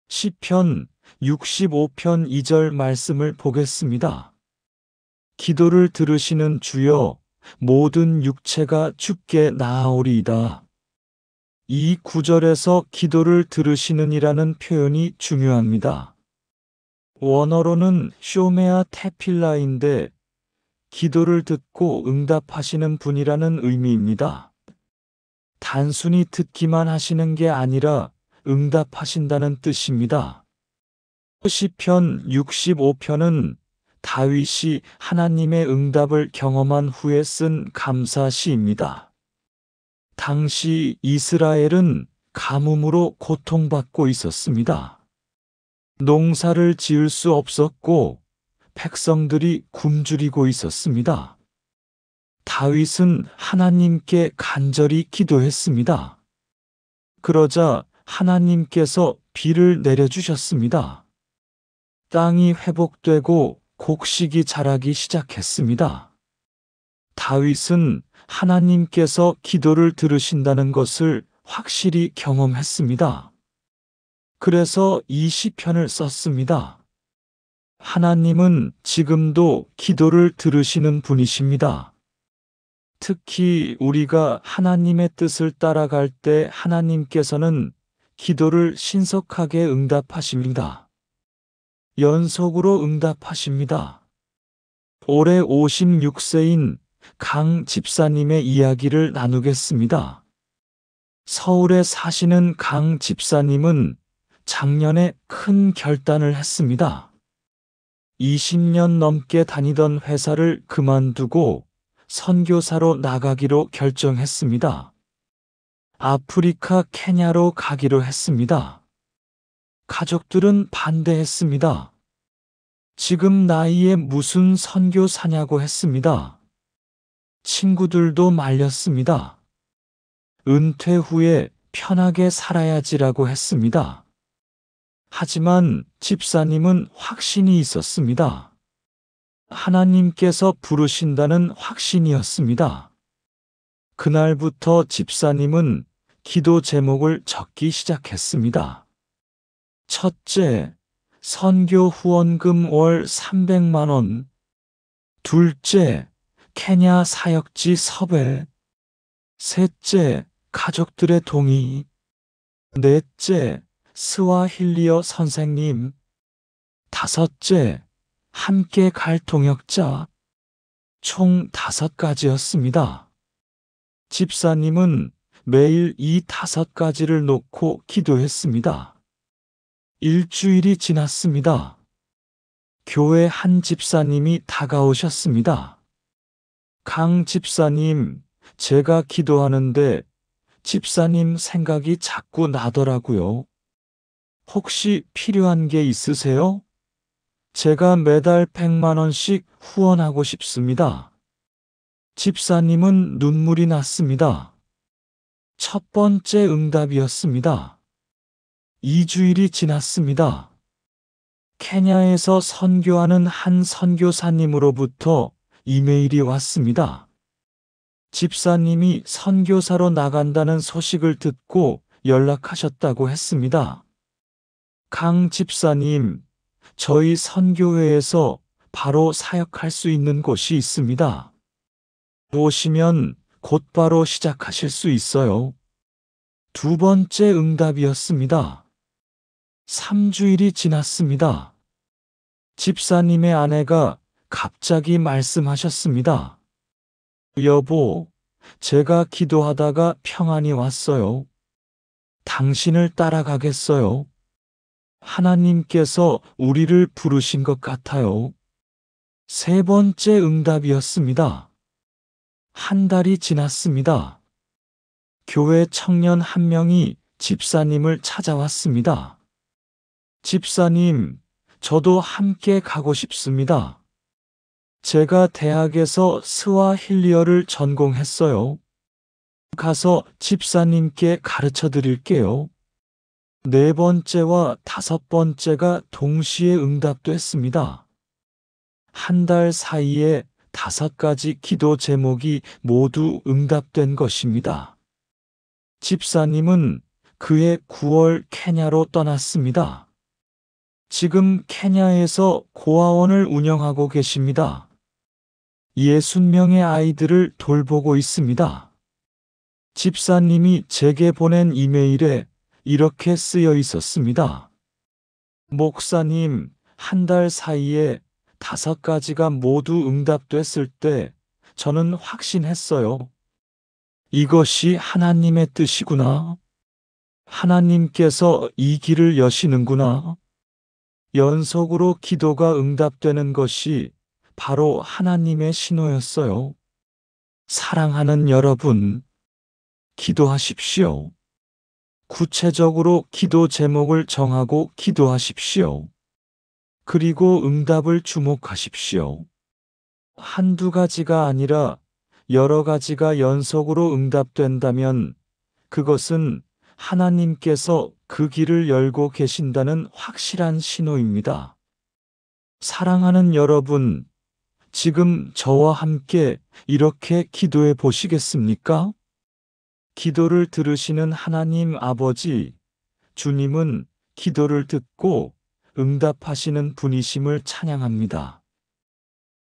시편 65편 2절 말씀을 보겠습니다. 기도를 들으시는 주여, 모든 육체가 주께 나아오리이다. 이 구절에서 기도를 들으시는이라는 표현이 중요합니다. 원어로는 쇼메아 테필라인데 기도를 듣고 응답하시는 분이라는 의미입니다. 단순히 듣기만 하시는 게 아니라 응답하신다는 뜻입니다. 시편 65편은 다윗이 하나님의 응답을 경험한 후에 쓴 감사시입니다. 당시 이스라엘은 가뭄으로 고통받고 있었습니다. 농사를 지을 수 없었고 백성들이 굶주리고 있었습니다. 다윗은 하나님께 간절히 기도했습니다. 그러자 하나님께서 비를 내려주셨습니다. 땅이 회복되고 곡식이 자라기 시작했습니다. 다윗은 하나님께서 기도를 들으신다는 것을 확실히 경험했습니다. 그래서 이 시편을 썼습니다. 하나님은 지금도 기도를 들으시는 분이십니다. 특히 우리가 하나님의 뜻을 따라갈 때 하나님께서는 기도를 신속하게 응답하십니다. 연속으로 응답하십니다. 올해 56세인 강 집사님의 이야기를 나누겠습니다. 서울에 사시는 강 집사님은 작년에 큰 결단을 했습니다. 20년 넘게 다니던 회사를 그만두고 선교사로 나가기로 결정했습니다. 아프리카 케냐로 가기로 했습니다. 가족들은 반대했습니다. 지금 나이에 무슨 선교사냐고 했습니다. 친구들도 말렸습니다. 은퇴 후에 편하게 살아야지라고 했습니다. 하지만 집사님은 확신이 있었습니다. 하나님께서 부르신다는 확신이었습니다. 그날부터 집사님은 기도 제목을 적기 시작했습니다. 첫째, 선교 후원금 월 300만 원. 둘째, 케냐 사역지 섭외. 셋째, 가족들의 동의. 넷째, 스와힐리어 선생님. 다섯째, 함께 갈 동역자. 총 5가지였습니다. 집사님은 매일 이 5가지를 놓고 기도했습니다. 일주일이 지났습니다. 교회 한 집사님이 다가오셨습니다. 강 집사님, 제가 기도하는데 집사님 생각이 자꾸 나더라고요. 혹시 필요한 게 있으세요? 제가 매달 100만 원씩 후원하고 싶습니다. 집사님은 눈물이 났습니다. 첫 번째 응답이었습니다. 2주일이 지났습니다. 케냐에서 선교하는 한 선교사님으로부터 이메일이 왔습니다. 집사님이 선교사로 나간다는 소식을 듣고 연락하셨다고 했습니다. 강 집사님, 저희 선교회에서 바로 사역할 수 있는 곳이 있습니다. 오시면 곧바로 시작하실 수 있어요. 두 번째 응답이었습니다. 3주일이 지났습니다. 집사님의 아내가 갑자기 말씀하셨습니다. 여보, 제가 기도하다가 평안이 왔어요. 당신을 따라가겠어요. 하나님께서 우리를 부르신 것 같아요. 세 번째 응답이었습니다. 한 달이 지났습니다. 교회 청년 한 명이 집사님을 찾아왔습니다. 집사님, 저도 함께 가고 싶습니다. 제가 대학에서 스와힐리어를 전공했어요. 가서 집사님께 가르쳐 드릴게요. 네 번째와 다섯 번째가 동시에 응답됐습니다. 한 달 사이에 5가지 기도 제목이 모두 응답된 것입니다. 집사님은 그해 9월 케냐로 떠났습니다. 지금 케냐에서 고아원을 운영하고 계십니다. 60명의 아이들을 돌보고 있습니다. 집사님이 제게 보낸 이메일에 이렇게 쓰여 있었습니다. 목사님, 한 달 사이에 5가지가 모두 응답됐을 때 저는 확신했어요. 이것이 하나님의 뜻이구나. 하나님께서 이 길을 여시는구나. 연속으로 기도가 응답되는 것이 바로 하나님의 신호였어요. 사랑하는 여러분, 기도하십시오. 구체적으로 기도 제목을 정하고 기도하십시오. 그리고 응답을 주목하십시오. 한두 가지가 아니라 여러 가지가 연속으로 응답된다면 그것은 하나님께서 그 길을 열고 계신다는 확실한 신호입니다. 사랑하는 여러분, 지금 저와 함께 이렇게 기도해 보시겠습니까? 기도를 들으시는 하나님 아버지, 주님은 기도를 듣고 응답하시는 분이심을 찬양합니다.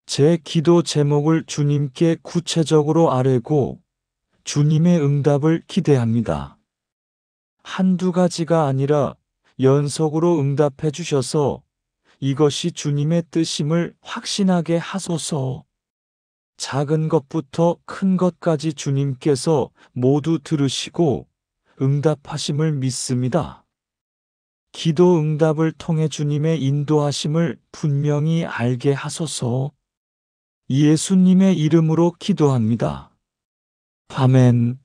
제 기도 제목을 주님께 구체적으로 아뢰고 주님의 응답을 기대합니다. 한두 가지가 아니라 연속으로 응답해 주셔서 이것이 주님의 뜻임을 확신하게 하소서. 작은 것부터 큰 것까지 주님께서 모두 들으시고 응답하심을 믿습니다. 기도 응답을 통해 주님의 인도하심을 분명히 알게 하소서. 예수님의 이름으로 기도합니다. 아멘.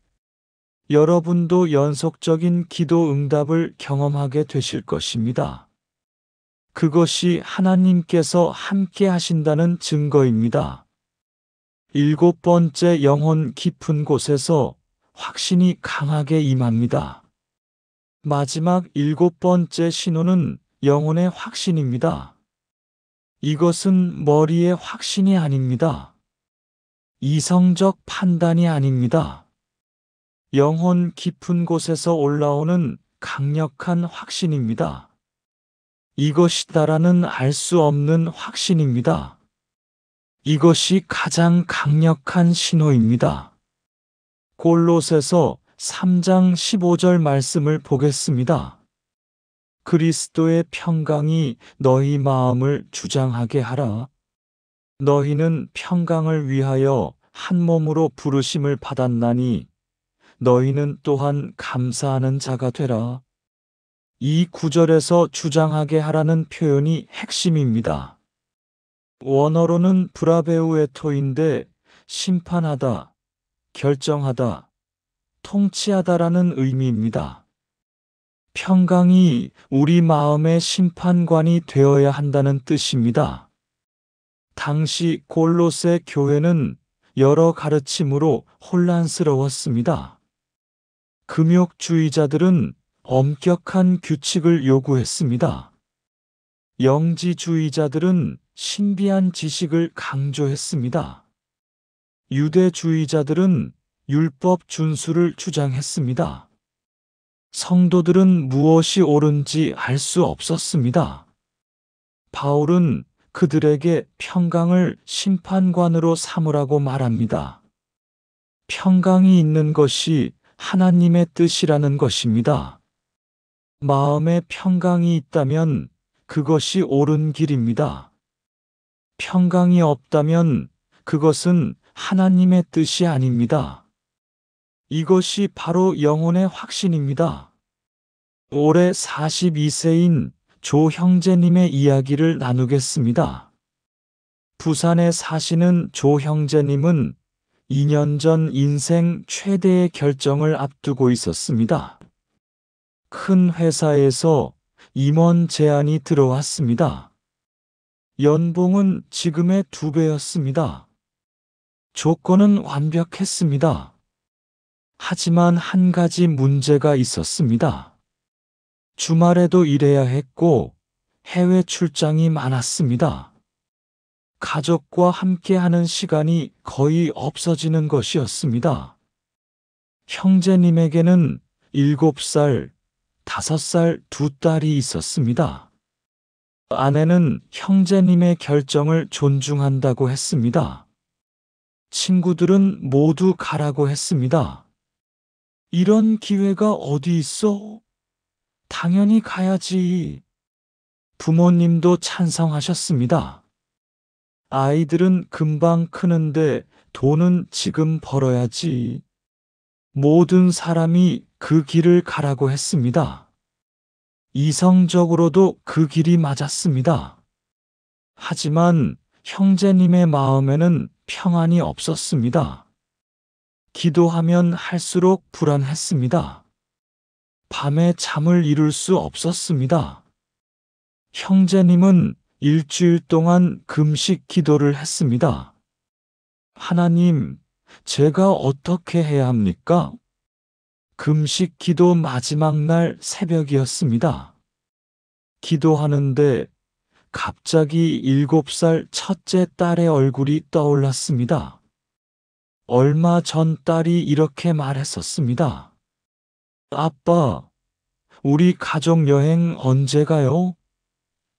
여러분도 연속적인 기도 응답을 경험하게 되실 것입니다. 그것이 하나님께서 함께 하신다는 증거입니다. 7번째, 영혼 깊은 곳에서 확신이 강하게 임합니다. 마지막 7번째 신호는 영혼의 확신입니다. 이것은 머리의 확신이 아닙니다. 이성적 판단이 아닙니다. 영혼 깊은 곳에서 올라오는 강력한 확신입니다. 이것이다라는 알 수 없는 확신입니다. 이것이 가장 강력한 신호입니다. 골로새서 3장 15절 말씀을 보겠습니다. 그리스도의 평강이 너희 마음을 주장하게 하라. 너희는 평강을 위하여 한 몸으로 부르심을 받았나니 너희는 또한 감사하는 자가 되라. 이 구절에서 주장하게 하라는 표현이 핵심입니다. 원어로는 브라베우에토인데 심판하다, 결정하다, 통치하다라는 의미입니다. 평강이 우리 마음의 심판관이 되어야 한다는 뜻입니다. 당시 골로새 교회는 여러 가르침으로 혼란스러웠습니다. 금욕주의자들은 엄격한 규칙을 요구했습니다. 영지주의자들은 신비한 지식을 강조했습니다. 유대주의자들은 율법 준수를 주장했습니다. 성도들은 무엇이 옳은지 알 수 없었습니다. 바울은 그들에게 평강을 심판관으로 삼으라고 말합니다. 평강이 있는 것이 하나님의 뜻이라는 것입니다. 마음에 평강이 있다면 그것이 옳은 길입니다. 평강이 없다면 그것은 하나님의 뜻이 아닙니다. 이것이 바로 영혼의 확신입니다. 올해 42세인 조 형제님의 이야기를 나누겠습니다. 부산에 사시는 조 형제님은 2년 전 인생 최대의 결정을 앞두고 있었습니다. 큰 회사에서 임원 제안이 들어왔습니다. 연봉은 지금의 2배였습니다. 조건은 완벽했습니다. 하지만 한 가지 문제가 있었습니다. 주말에도 일해야 했고 해외 출장이 많았습니다. 가족과 함께하는 시간이 거의 없어지는 것이었습니다. 형제님에게는 7살, 5살 두 딸이 있었습니다. 아내는 형제님의 결정을 존중한다고 했습니다. 친구들은 모두 가라고 했습니다. 이런 기회가 어디 있어? 당연히 가야지. 부모님도 찬성하셨습니다. 아이들은 금방 크는데 돈은 지금 벌어야지. 모든 사람이 그 길을 가라고 했습니다. 이성적으로도 그 길이 맞았습니다. 하지만 형제님의 마음에는 평안이 없었습니다. 기도하면 할수록 불안했습니다. 밤에 잠을 이룰 수 없었습니다. 형제님은 일주일 동안 금식 기도를 했습니다. 하나님, 제가 어떻게 해야 합니까? 금식 기도 마지막 날 새벽이었습니다. 기도하는데 갑자기 7살 첫째 딸의 얼굴이 떠올랐습니다. 얼마 전 딸이 이렇게 말했었습니다. 아빠, 우리 가족 여행 언제 가요?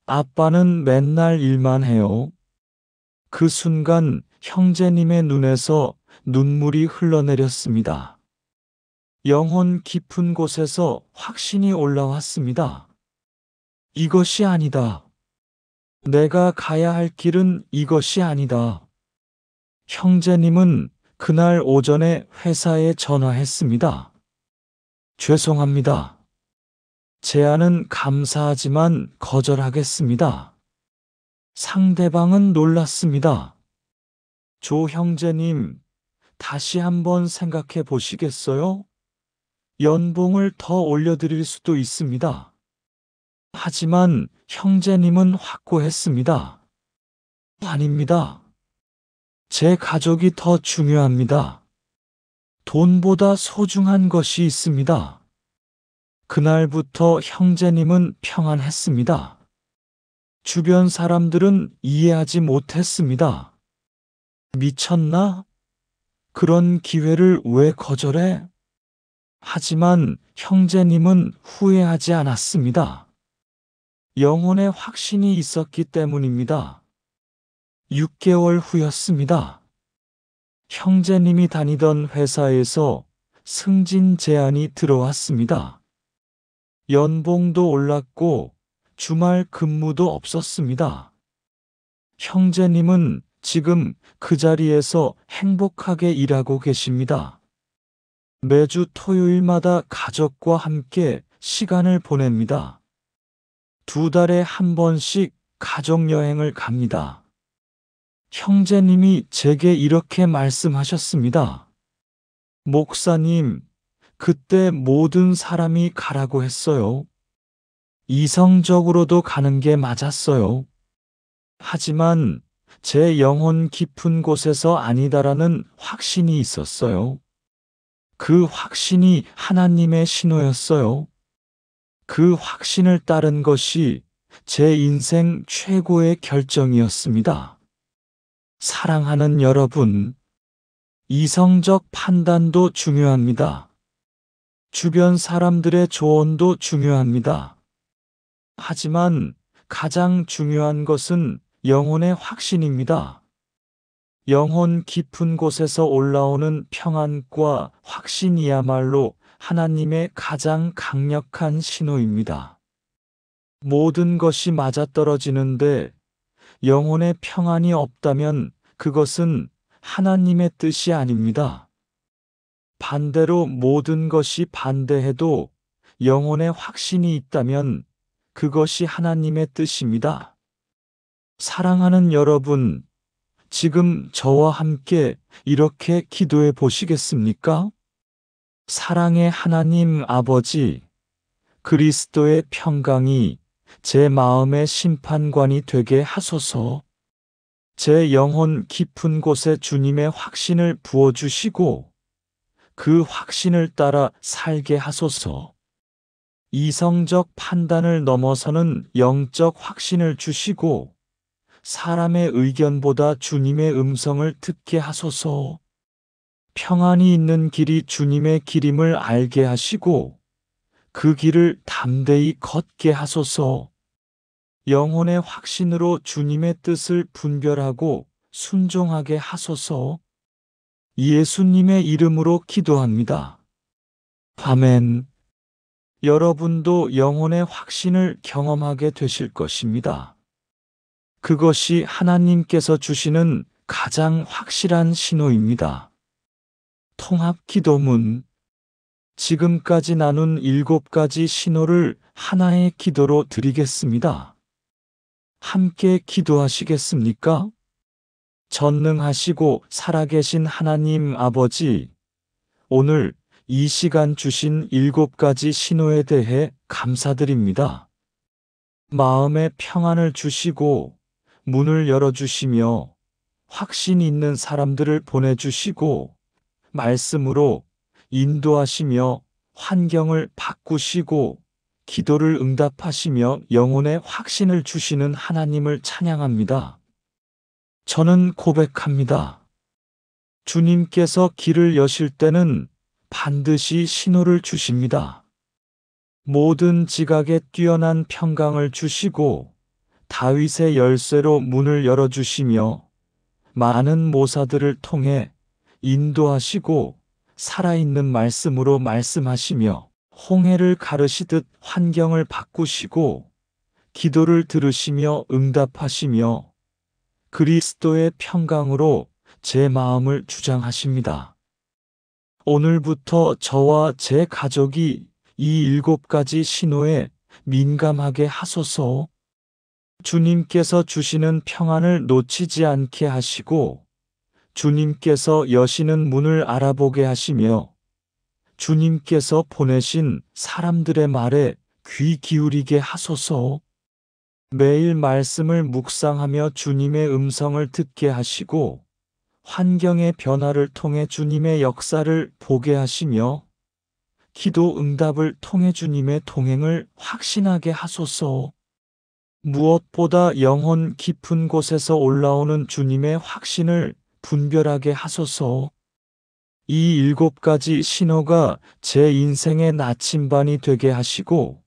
아빠는 맨날 일만 해요. 그 순간 형제님의 눈에서 눈물이 흘러내렸습니다. 영혼 깊은 곳에서 확신이 올라왔습니다. 이것이 아니다. 내가 가야 할 길은 이것이 아니다. 형제님은 그날 오전에 회사에 전화했습니다. 죄송합니다. 제안은 감사하지만 거절하겠습니다. 상대방은 놀랐습니다. 조 형제님, 다시 한번 생각해 보시겠어요? 연봉을 더 올려드릴 수도 있습니다. 하지만 형제님은 확고했습니다. 아닙니다. 제 가족이 더 중요합니다. 돈보다 소중한 것이 있습니다. 그날부터 형제님은 평안했습니다. 주변 사람들은 이해하지 못했습니다. 미쳤나? 그런 기회를 왜 거절해? 하지만 형제님은 후회하지 않았습니다. 영혼의 확신이 있었기 때문입니다. 6개월 후였습니다. 형제님이 다니던 회사에서 승진 제안이 들어왔습니다. 연봉도 올랐고 주말 근무도 없었습니다. 형제님은 지금 그 자리에서 행복하게 일하고 계십니다. 매주 토요일마다 가족과 함께 시간을 보냅니다. 2달에 한 번씩 가족여행을 갑니다. 형제님이 제게 이렇게 말씀하셨습니다. 목사님, 그때 모든 사람이 가라고 했어요. 이성적으로도 가는 게 맞았어요. 하지만 제 영혼 깊은 곳에서 아니다라는 확신이 있었어요. 그 확신이 하나님의 신호였어요. 그 확신을 따른 것이 제 인생 최고의 결정이었습니다. 사랑하는 여러분, 이성적 판단도 중요합니다. 주변 사람들의 조언도 중요합니다. 하지만 가장 중요한 것은 영혼의 확신입니다. 영혼 깊은 곳에서 올라오는 평안과 확신이야말로 하나님의 가장 강력한 신호입니다. 모든 것이 맞아떨어지는데 영혼의 평안이 없다면 그것은 하나님의 뜻이 아닙니다. 반대로 모든 것이 반대해도 영혼의 확신이 있다면 그것이 하나님의 뜻입니다. 사랑하는 여러분, 지금 저와 함께 이렇게 기도해 보시겠습니까? 사랑의 하나님 아버지, 그리스도의 평강이 제 마음의 심판관이 되게 하소서. 제 영혼 깊은 곳에 주님의 확신을 부어주시고 그 확신을 따라 살게 하소서. 이성적 판단을 넘어서는 영적 확신을 주시고 사람의 의견보다 주님의 음성을 듣게 하소서. 평안이 있는 길이 주님의 길임을 알게 하시고 그 길을 담대히 걷게 하소서. 영혼의 확신으로 주님의 뜻을 분별하고 순종하게 하소서. 예수님의 이름으로 기도합니다. 아멘. 여러분도 영혼의 확신을 경험하게 되실 것입니다. 그것이 하나님께서 주시는 가장 확실한 신호입니다. 통합 기도문. 지금까지 나눈 7가지 신호를 하나의 기도로 드리겠습니다. 함께 기도하시겠습니까? 전능하시고 살아계신 하나님 아버지, 오늘 이 시간 주신 7가지 신호에 대해 감사드립니다. 마음의 평안을 주시고 문을 열어주시며 확신 있는 사람들을 보내주시고 말씀으로 인도하시며 환경을 바꾸시고 기도를 응답하시며 영혼의 확신을 주시는 하나님을 찬양합니다. 저는 고백합니다. 주님께서 길을 여실 때는 반드시 신호를 주십니다. 모든 지각에 뛰어난 평강을 주시고 다윗의 열쇠로 문을 열어주시며 많은 모사들을 통해 인도하시고 살아있는 말씀으로 말씀하시며 홍해를 가르시듯 환경을 바꾸시고 기도를 들으시며 응답하시며 그리스도의 평강으로 제 마음을 주장하십니다. 오늘부터 저와 제 가족이 이 7가지 신호에 민감하게 하소서. 주님께서 주시는 평안을 놓치지 않게 하시고 주님께서 여시는 문을 알아보게 하시며 주님께서 보내신 사람들의 말에 귀 기울이게 하소서. 매일 말씀을 묵상하며 주님의 음성을 듣게 하시고 환경의 변화를 통해 주님의 역사를 보게 하시며 기도 응답을 통해 주님의 동행을 확신하게 하소서. 무엇보다 영혼 깊은 곳에서 올라오는 주님의 확신을 분별하게 하소서. 이 7가지 신호가 제 인생의 나침반이 되게 하시고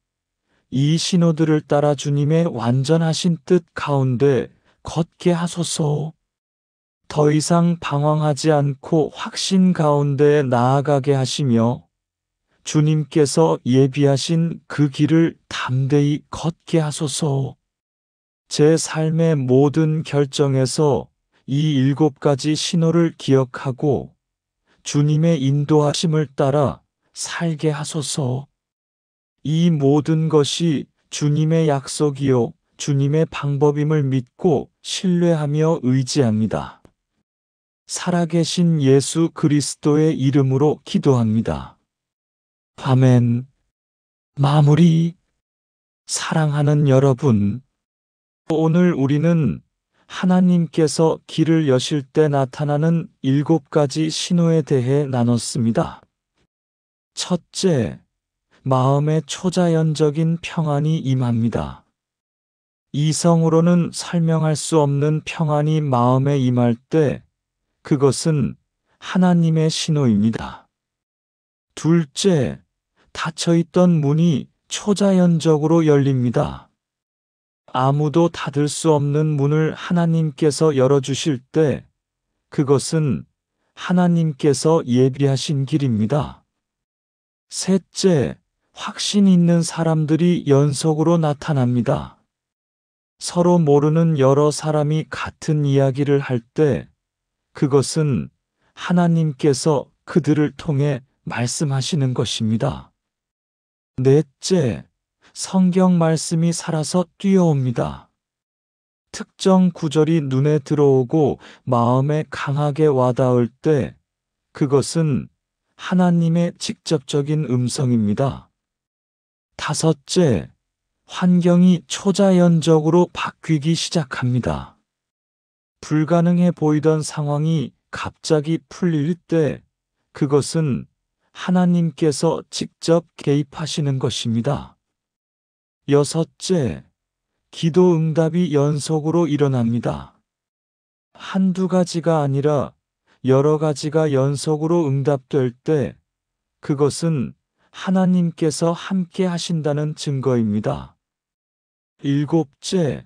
이 신호들을 따라 주님의 완전하신 뜻 가운데 걷게 하소서. 더 이상 방황하지 않고 확신 가운데 나아가게 하시며 주님께서 예비하신 그 길을 담대히 걷게 하소서. 제 삶의 모든 결정에서 이 7가지 신호를 기억하고 주님의 인도하심을 따라 살게 하소서. 이 모든 것이 주님의 약속이요 주님의 방법임을 믿고 신뢰하며 의지합니다. 살아계신 예수 그리스도의 이름으로 기도합니다. 아멘. 마무리. 사랑하는 여러분, 오늘 우리는 하나님께서 길을 여실 때 나타나는 7가지 신호에 대해 나눴습니다. 첫째, 마음에 초자연적인 평안이 임합니다. 이성으로는 설명할 수 없는 평안이 마음에 임할 때 그것은 하나님의 신호입니다. 둘째, 닫혀있던 문이 초자연적으로 열립니다. 아무도 닫을 수 없는 문을 하나님께서 열어주실 때 그것은 하나님께서 예비하신 길입니다. 셋째, 확신 있는 사람들이 연속으로 나타납니다. 서로 모르는 여러 사람이 같은 이야기를 할 때 그것은 하나님께서 그들을 통해 말씀하시는 것입니다. 넷째, 성경 말씀이 살아서 뛰어옵니다. 특정 구절이 눈에 들어오고 마음에 강하게 와닿을 때 그것은 하나님의 직접적인 음성입니다. 다섯째, 환경이 초자연적으로 바뀌기 시작합니다. 불가능해 보이던 상황이 갑자기 풀릴 때 그것은 하나님께서 직접 개입하시는 것입니다. 여섯째, 기도 응답이 연속으로 일어납니다. 한두 가지가 아니라 여러 가지가 연속으로 응답될 때 그것은 하나님께서 함께 하신다는 증거입니다. 일곱째,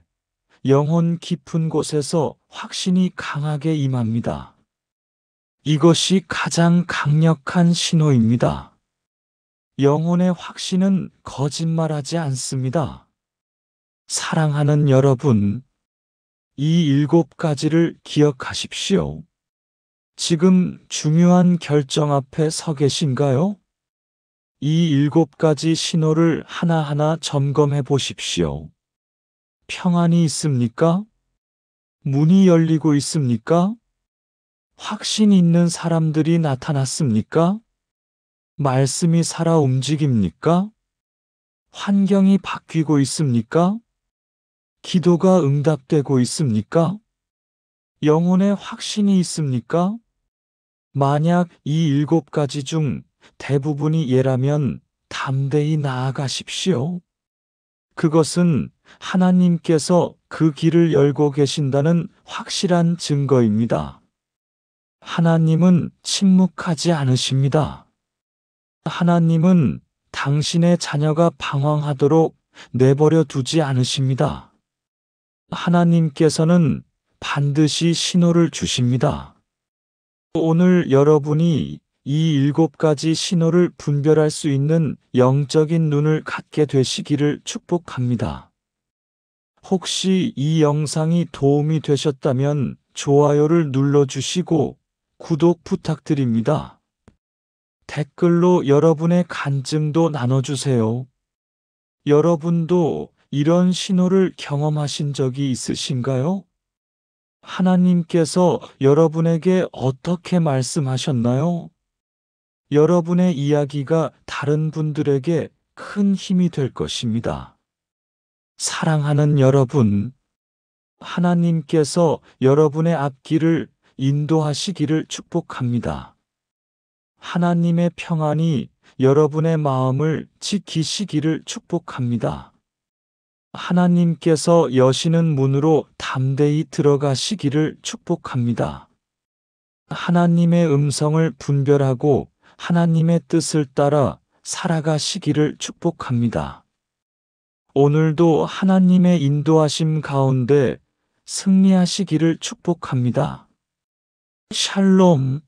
영혼 깊은 곳에서 확신이 강하게 임합니다. 이것이 가장 강력한 신호입니다. 영혼의 확신은 거짓말하지 않습니다. 사랑하는 여러분, 이 7가지를 기억하십시오. 지금 중요한 결정 앞에 서 계신가요? 이 7가지 신호를 하나하나 점검해 보십시오. 평안이 있습니까? 문이 열리고 있습니까? 확신 있는 사람들이 나타났습니까? 말씀이 살아 움직입니까? 환경이 바뀌고 있습니까? 기도가 응답되고 있습니까? 영혼의 확신이 있습니까? 만약 이 7가지 중 대부분이 예라면 담대히 나아가십시오. 그것은 하나님께서 그 길을 열고 계신다는 확실한 증거입니다. 하나님은 침묵하지 않으십니다. 하나님은 당신의 자녀가 방황하도록 내버려 두지 않으십니다. 하나님께서는 반드시 신호를 주십니다. 오늘 여러분이 이 7가지 신호를 분별할 수 있는 영적인 눈을 갖게 되시기를 축복합니다. 혹시 이 영상이 도움이 되셨다면 좋아요를 눌러주시고 구독 부탁드립니다. 댓글로 여러분의 간증도 나눠주세요. 여러분도 이런 신호를 경험하신 적이 있으신가요? 하나님께서 여러분에게 어떻게 말씀하셨나요? 여러분의 이야기가 다른 분들에게 큰 힘이 될 것입니다. 사랑하는 여러분, 하나님께서 여러분의 앞길을 인도하시기를 축복합니다. 하나님의 평안이 여러분의 마음을 지키시기를 축복합니다. 하나님께서 여시는 문으로 담대히 들어가시기를 축복합니다. 하나님의 음성을 분별하고 하나님의 뜻을 따라 살아가시기를 축복합니다. 오늘도 하나님의 인도하심 가운데 승리하시기를 축복합니다. 샬롬.